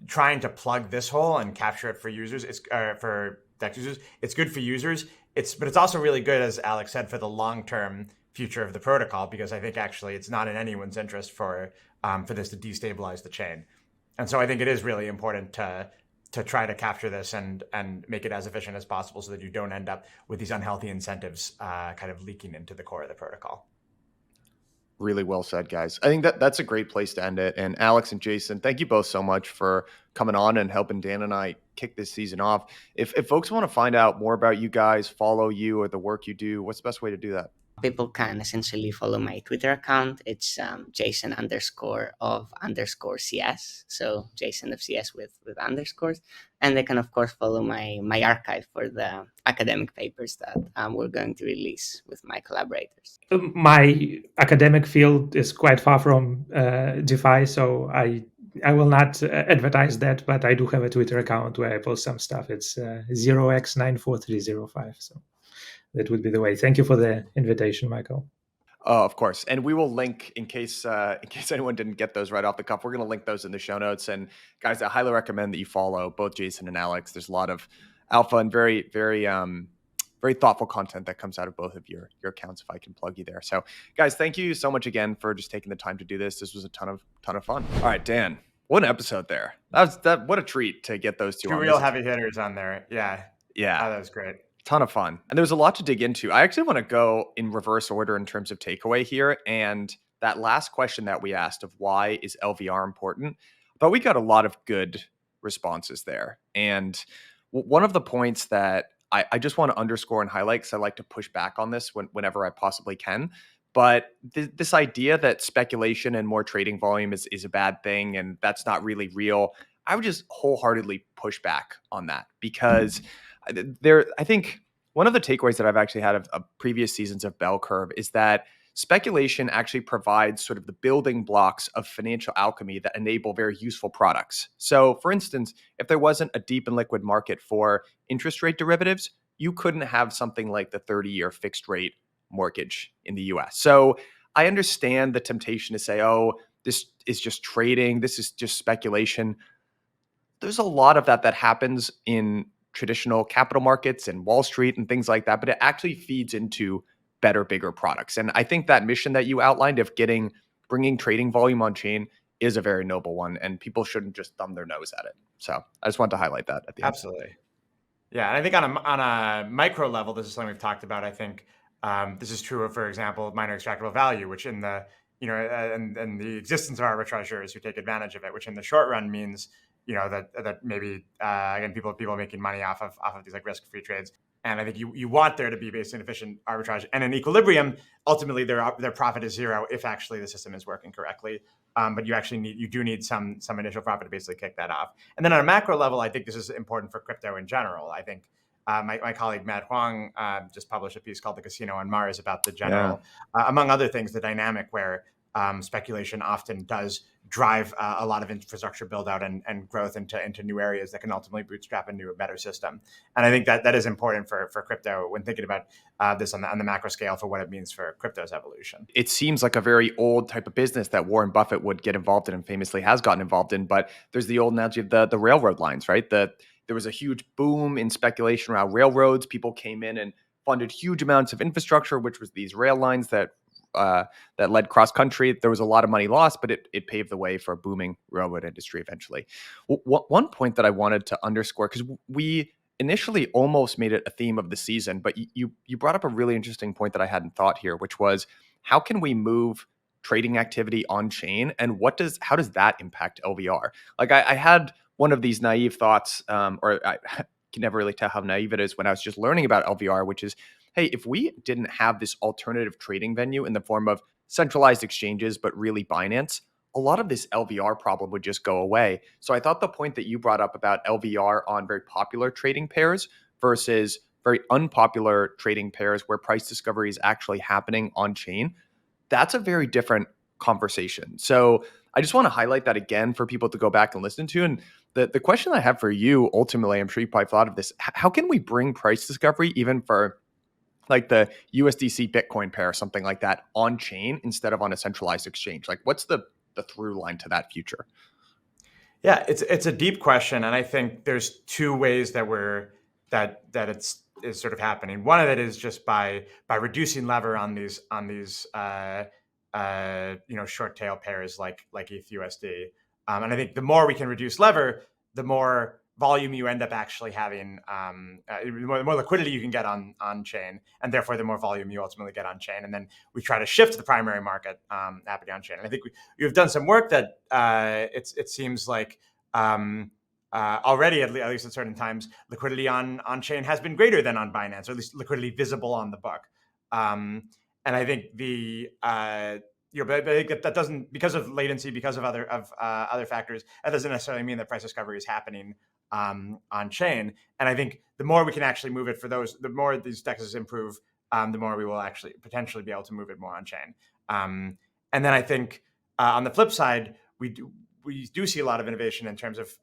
trying to plug this hole and capture it for users, for DEX users, it's good for users. But it's also really good, as Alex said, for the long-term future of the protocol, because I think actually it's not in anyone's interest for this to destabilize the chain. And so I think it is really important to try to capture this and make it as efficient as possible, so that you don't end up with these unhealthy incentives kind of leaking into the core of the protocol.
Really well said, guys. I think that's a great place to end it. And Alex and Jason, thank you both so much for coming on and helping Dan and I kick this season off. If folks want to find out more about you guys, follow you or the work you do, what's the best way to do that?
People can essentially follow my Twitter account. It's Jason_of_CS. So Jason of CS with underscores. And they can, of course, follow my archive for the academic papers that we're going to release with my collaborators.
My academic field is quite far from DeFi, so I will not advertise that, but I do have a Twitter account where I post some stuff. It's 0x94305. So that would be the way. Thank you for the invitation, Michael.
Of course. And we will link, in case anyone didn't get those right off the cuff, we're going to link those in the show notes. And guys, I highly recommend that you follow both Jason and Alex. There's a lot of alpha and very, very, very thoughtful content that comes out of both of your accounts, if I can plug you there. So guys, thank you so much again for just taking the time to do this. This was a ton of fun. All right, Dan, what an episode there. What a treat to get those two
real heavy hitters on there. Yeah.
Oh,
that was great.
Ton of fun. And there's a lot to dig into. I actually want to go in reverse order in terms of takeaway here. And that last question that we asked of why is LVR important, but we got a lot of good responses there. And one of the points that I just want to underscore and highlight, because I like to push back on this whenever I possibly can, but this idea that speculation and more trading volume is a bad thing and that's not really real, I would just wholeheartedly push back on that, because I think one of the takeaways that I've actually had of previous seasons of Bell Curve is that speculation actually provides sort of the building blocks of financial alchemy that enable very useful products. So for instance, if there wasn't a deep and liquid market for interest rate derivatives, you couldn't have something like the 30-year fixed rate mortgage in the US. So I understand the temptation to say, oh, this is just trading, this is just speculation. There's a lot of that happens in traditional capital markets and Wall Street and things like that, but it actually feeds into better, bigger products. And I think that mission that you outlined of bringing trading volume on chain is a very noble one, and people shouldn't just thumb their nose at it. So I just want to highlight that at the end.
Absolutely. Yeah, and I think on a micro level, this is something we've talked about. I think this is true of, for example, minor extractable value, which in the and the existence of arbitrageurs who take advantage of it, which in the short run means that maybe again people are making money off of these like risk-free trades. And I think you want there to be basically an efficient arbitrage and an equilibrium. Ultimately, their profit is zero if actually the system is working correctly. But you do need some initial profit to basically kick that off. And then on a macro level, I think this is important for crypto in general. I think my colleague Matt Huang just published a piece called "The Casino on Mars" about the general, among other things, the dynamic where speculation often does drive a lot of infrastructure build out and growth into new areas that can ultimately bootstrap into a better system. And I think that is important for crypto when thinking about this on the macro scale for what it means for crypto's evolution.
It seems like a very old type of business that Warren Buffett would get involved in and famously has gotten involved in. But there's the old analogy of the railroad lines, right? There was a huge boom in speculation around railroads. People came in and funded huge amounts of infrastructure, which was these rail lines that that led cross country. There was a lot of money lost, but it paved the way for a booming railroad industry eventually. One point that I wanted to underscore, because we initially almost made it a theme of the season, but you brought up a really interesting point that I hadn't thought here, which was how can we move trading activity on chain, and how does that impact LVR? Like I had one of these naive thoughts, or I can never really tell how naive it is when I was just learning about LVR, which is, hey, if we didn't have this alternative trading venue in the form of centralized exchanges, but really Binance, a lot of this LVR problem would just go away. So I thought the point that you brought up about LVR on very popular trading pairs versus very unpopular trading pairs where price discovery is actually happening on chain, that's a very different conversation. So I just want to highlight that again for people to go back and listen to. And the question I have for you, ultimately, I'm sure you probably thought of this, how can we bring price discovery even for like the USDC Bitcoin pair or something like that on chain instead of on a centralized exchange? Like what's the through line to that future?
Yeah, it's a deep question, and I think there's two ways that it's sort of happening. One of it is just by reducing lever on these short tail pairs like ETH-USD, and I think the more we can reduce lever, the more volume you end up actually having, the more liquidity you can get on chain, and therefore the more volume you ultimately get on chain. And then we try to shift the primary market happening on chain. And I think you've done some work that it seems like already, at least at certain times, liquidity on chain has been greater than on Binance, or at least liquidity visible on the book. And I think but I think that doesn't, because of latency, because of other factors, that doesn't necessarily mean that price discovery is happening on chain. And I think the more we can actually move it for those, the more these dexes improve, the more we will actually potentially be able to move it more on chain. And then I think on the flip side, we do see a lot of innovation in terms of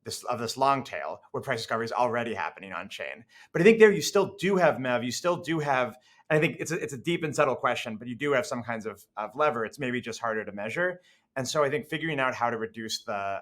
this long tail where price discovery is already happening on chain. But I think there you still do have MEV, you still do have, and I think it's a deep and subtle question, but you do have some kinds of lever. It's maybe just harder to measure. And so I think figuring out how to reduce the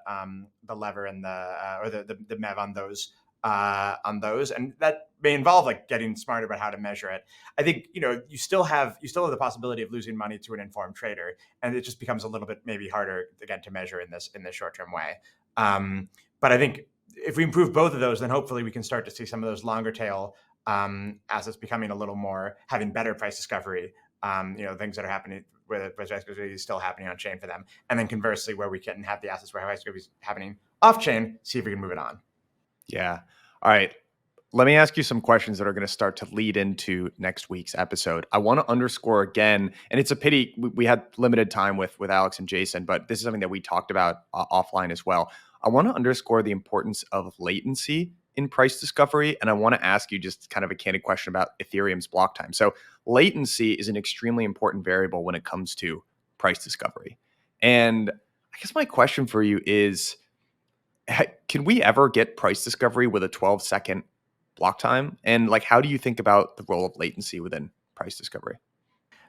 lever and the MEV on those, and that may involve like getting smarter about how to measure it. I think you still have the possibility of losing money to an informed trader, and it just becomes a little bit maybe harder again to measure in this short term way. But I think if we improve both of those, then hopefully we can start to see some of those longer tail assets becoming a little more, having better price discovery. Things that are happening where the price discovery is still happening on chain for them, and then conversely, where we can have the assets where price discovery is happening off chain, see if we can move it on.
Yeah. All right. Let me ask you some questions that are going to start to lead into next week's episode. I want to underscore again, and it's a pity we had limited time with Alex and Jason, but this is something that we talked about offline as well. I want to underscore the importance of latency in price discovery, and I want to ask you just kind of a candid question about Ethereum's block time. So latency is an extremely important variable when it comes to price discovery. And I guess my question for you is, can we ever get price discovery with a 12-second block time? And like, how do you think about the role of latency within price discovery?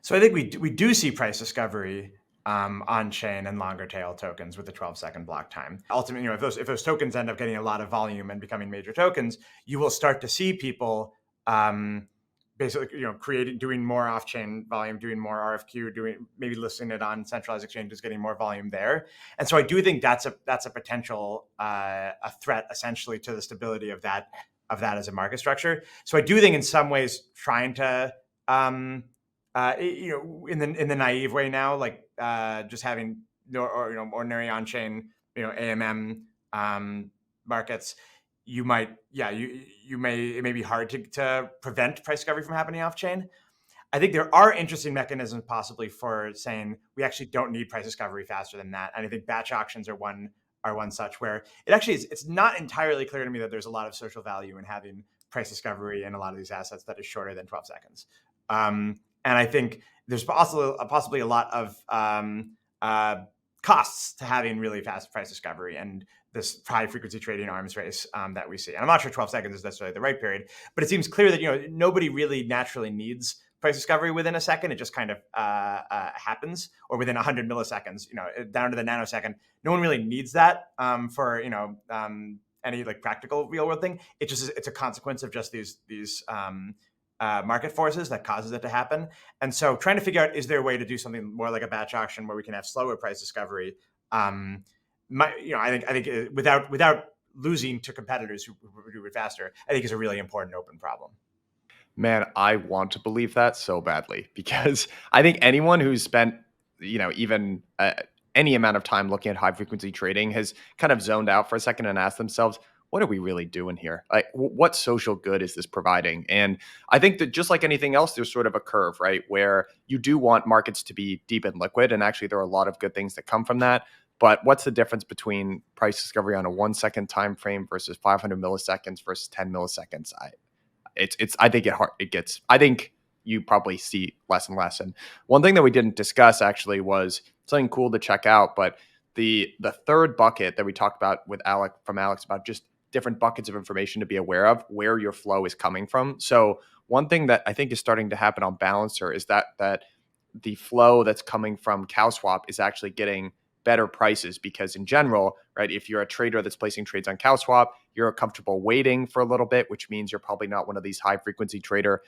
So I think we do see price discovery on chain and longer tail tokens with the 12-second block time. Ultimately, if those tokens end up getting a lot of volume and becoming major tokens, you will start to see people basically doing more off-chain volume, doing more RFQ, maybe listing it on centralized exchanges, getting more volume there. And so I do think that's a potential a threat essentially to the stability of that as a market structure. So I do think in some ways trying to in the naive way now, like just having ordinary on-chain AMM markets, it may be hard to prevent price discovery from happening off chain. I think there are interesting mechanisms possibly for saying we actually don't need price discovery faster than that. And I think batch auctions are one such, where it actually is, it's not entirely clear to me that there's a lot of social value in having price discovery in a lot of these assets that is shorter than 12 seconds. And I think there's possibly a lot of costs to having really fast price discovery and this high frequency trading arms race that we see. And I'm not sure 12 seconds is necessarily the right period, but it seems clear that nobody really naturally needs price discovery within a second. It just kind of happens, or within 100 milliseconds, down to the nanosecond. No one really needs that for any like practical real world thing. It's a consequence of just these market forces that causes it to happen. And so trying to figure out, is there a way to do something more like a batch auction where we can have slower price discovery? I think without losing to competitors who do it faster, I think is a really important open problem.
Man, I want to believe that so badly, because I think anyone who's spent, even any amount of time looking at high frequency trading has kind of zoned out for a second and asked themselves, what are we really doing here? Like, what social good is this providing? And I think that just like anything else, there's sort of a curve, right? Where you do want markets to be deep and liquid. And actually, there are a lot of good things that come from that. But what's the difference between price discovery on a 1 second time frame versus 500 milliseconds versus 10 milliseconds? I think you probably see less and less. And one thing that we didn't discuss actually was something cool to check out, but the third bucket that we talked about with Alex about just different buckets of information to be aware of, where your flow is coming from. So one thing that I think is starting to happen on Balancer is that the flow that's coming from CowSwap is actually getting better prices, because in general, right, if you're a trader that's placing trades on CowSwap, you're comfortable waiting for a little bit, which means you're probably not one of these high frequency trader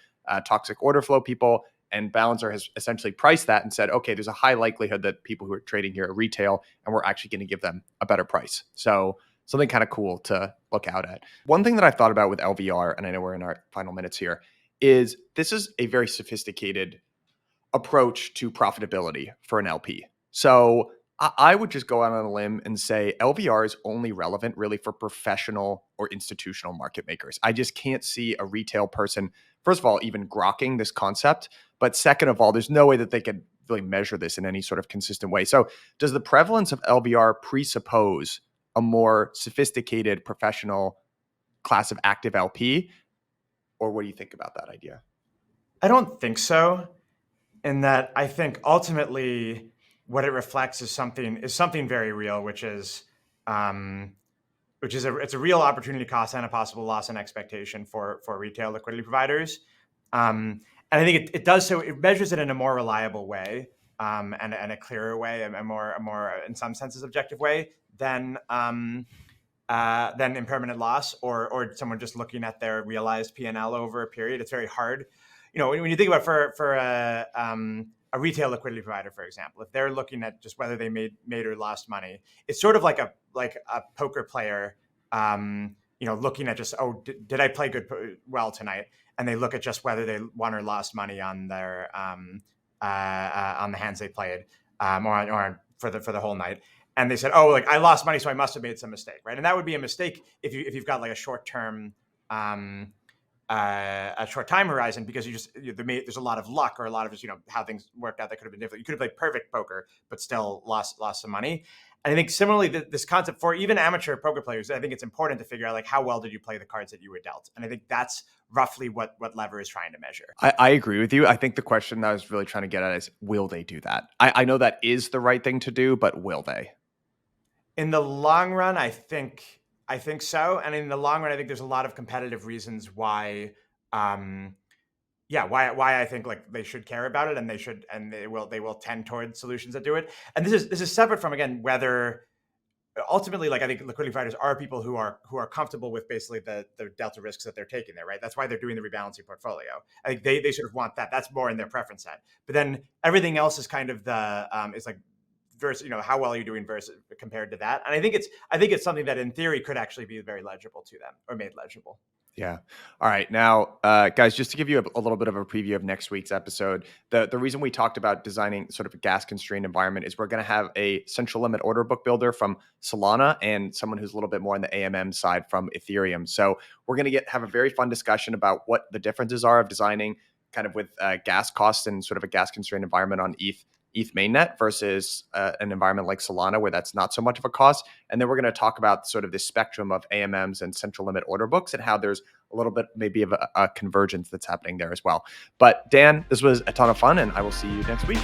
toxic order flow people. And Balancer has essentially priced that and said, okay, there's a high likelihood that people who are trading here are retail, and we're actually going to give them a better price. So something kind of cool to look out at. One thing that I've thought about with LVR, and I know we're in our final minutes here, is this is a very sophisticated approach to profitability for an LP. So I would just go out on a limb and say LVR is only relevant really for professional or institutional market makers. I just can't see a retail person, first of all, even grokking this concept. But second of all, there's no way that they could really measure this in any sort of consistent way. So does the prevalence of LVR presuppose a more sophisticated professional class of active LP? Or what do you think about that idea?
I don't think so. In that, I think ultimately what it reflects is something very real, which is it's a real opportunity cost and a possible loss in expectation for retail liquidity providers. And I think it does so. It measures it in a more reliable way, and a clearer way, a more in some senses objective way than impermanent loss or someone just looking at their realized P&L over a period. It's very hard. When you think about for a retail liquidity provider, for example, if they're looking at just whether they made or lost money, it's sort of like a poker player, looking at just, did I play well tonight? And they look at just whether they won or lost money on their on the hands they played, or for the whole night. And they said, I lost money, so I must have made some mistake, right? And that would be a mistake if you've got like a short term. A short time horizon, because there's a lot of luck, or a lot of how things worked out that could have been different. You could have played perfect poker but still lost some money. And I think similarly, this concept for even amateur poker players, I think it's important to figure out like how well did you play the cards that you were dealt. And I think that's roughly what Lever is trying to measure.
I agree with you. I think the question that I was really trying to get at is, will they do that? I know that is the right thing to do, but will they?
In the long run, I think so. And in the long run, I think there's a lot of competitive reasons why I think like they should care about it, and they will tend toward solutions that do it. And this is separate from, again, whether ultimately, like, I think liquidity providers are people who are comfortable with basically the delta risks that they're taking there, right? That's why they're doing the rebalancing portfolio. I think they sort of want that. That's more in their preference set. But then everything else is kind of is like, versus, how well are you doing versus compared to that. And I think it's something that in theory could actually be very legible to them, or made legible.
Yeah. All right. Now, guys, just to give you a little bit of a preview of next week's episode, the reason we talked about designing sort of a gas constrained environment is we're going to have a central limit order book builder from Solana and someone who's a little bit more on the AMM side from Ethereum. So we're going to have a very fun discussion about what the differences are of designing kind of with gas costs and sort of a gas constrained environment on ETH mainnet versus an environment like Solana, where that's not so much of a cost. And then we're going to talk about sort of this spectrum of AMMs and central limit order books and how there's a little bit maybe of a convergence that's happening there as well. But Dan, this was a ton of fun, and I will see you next week.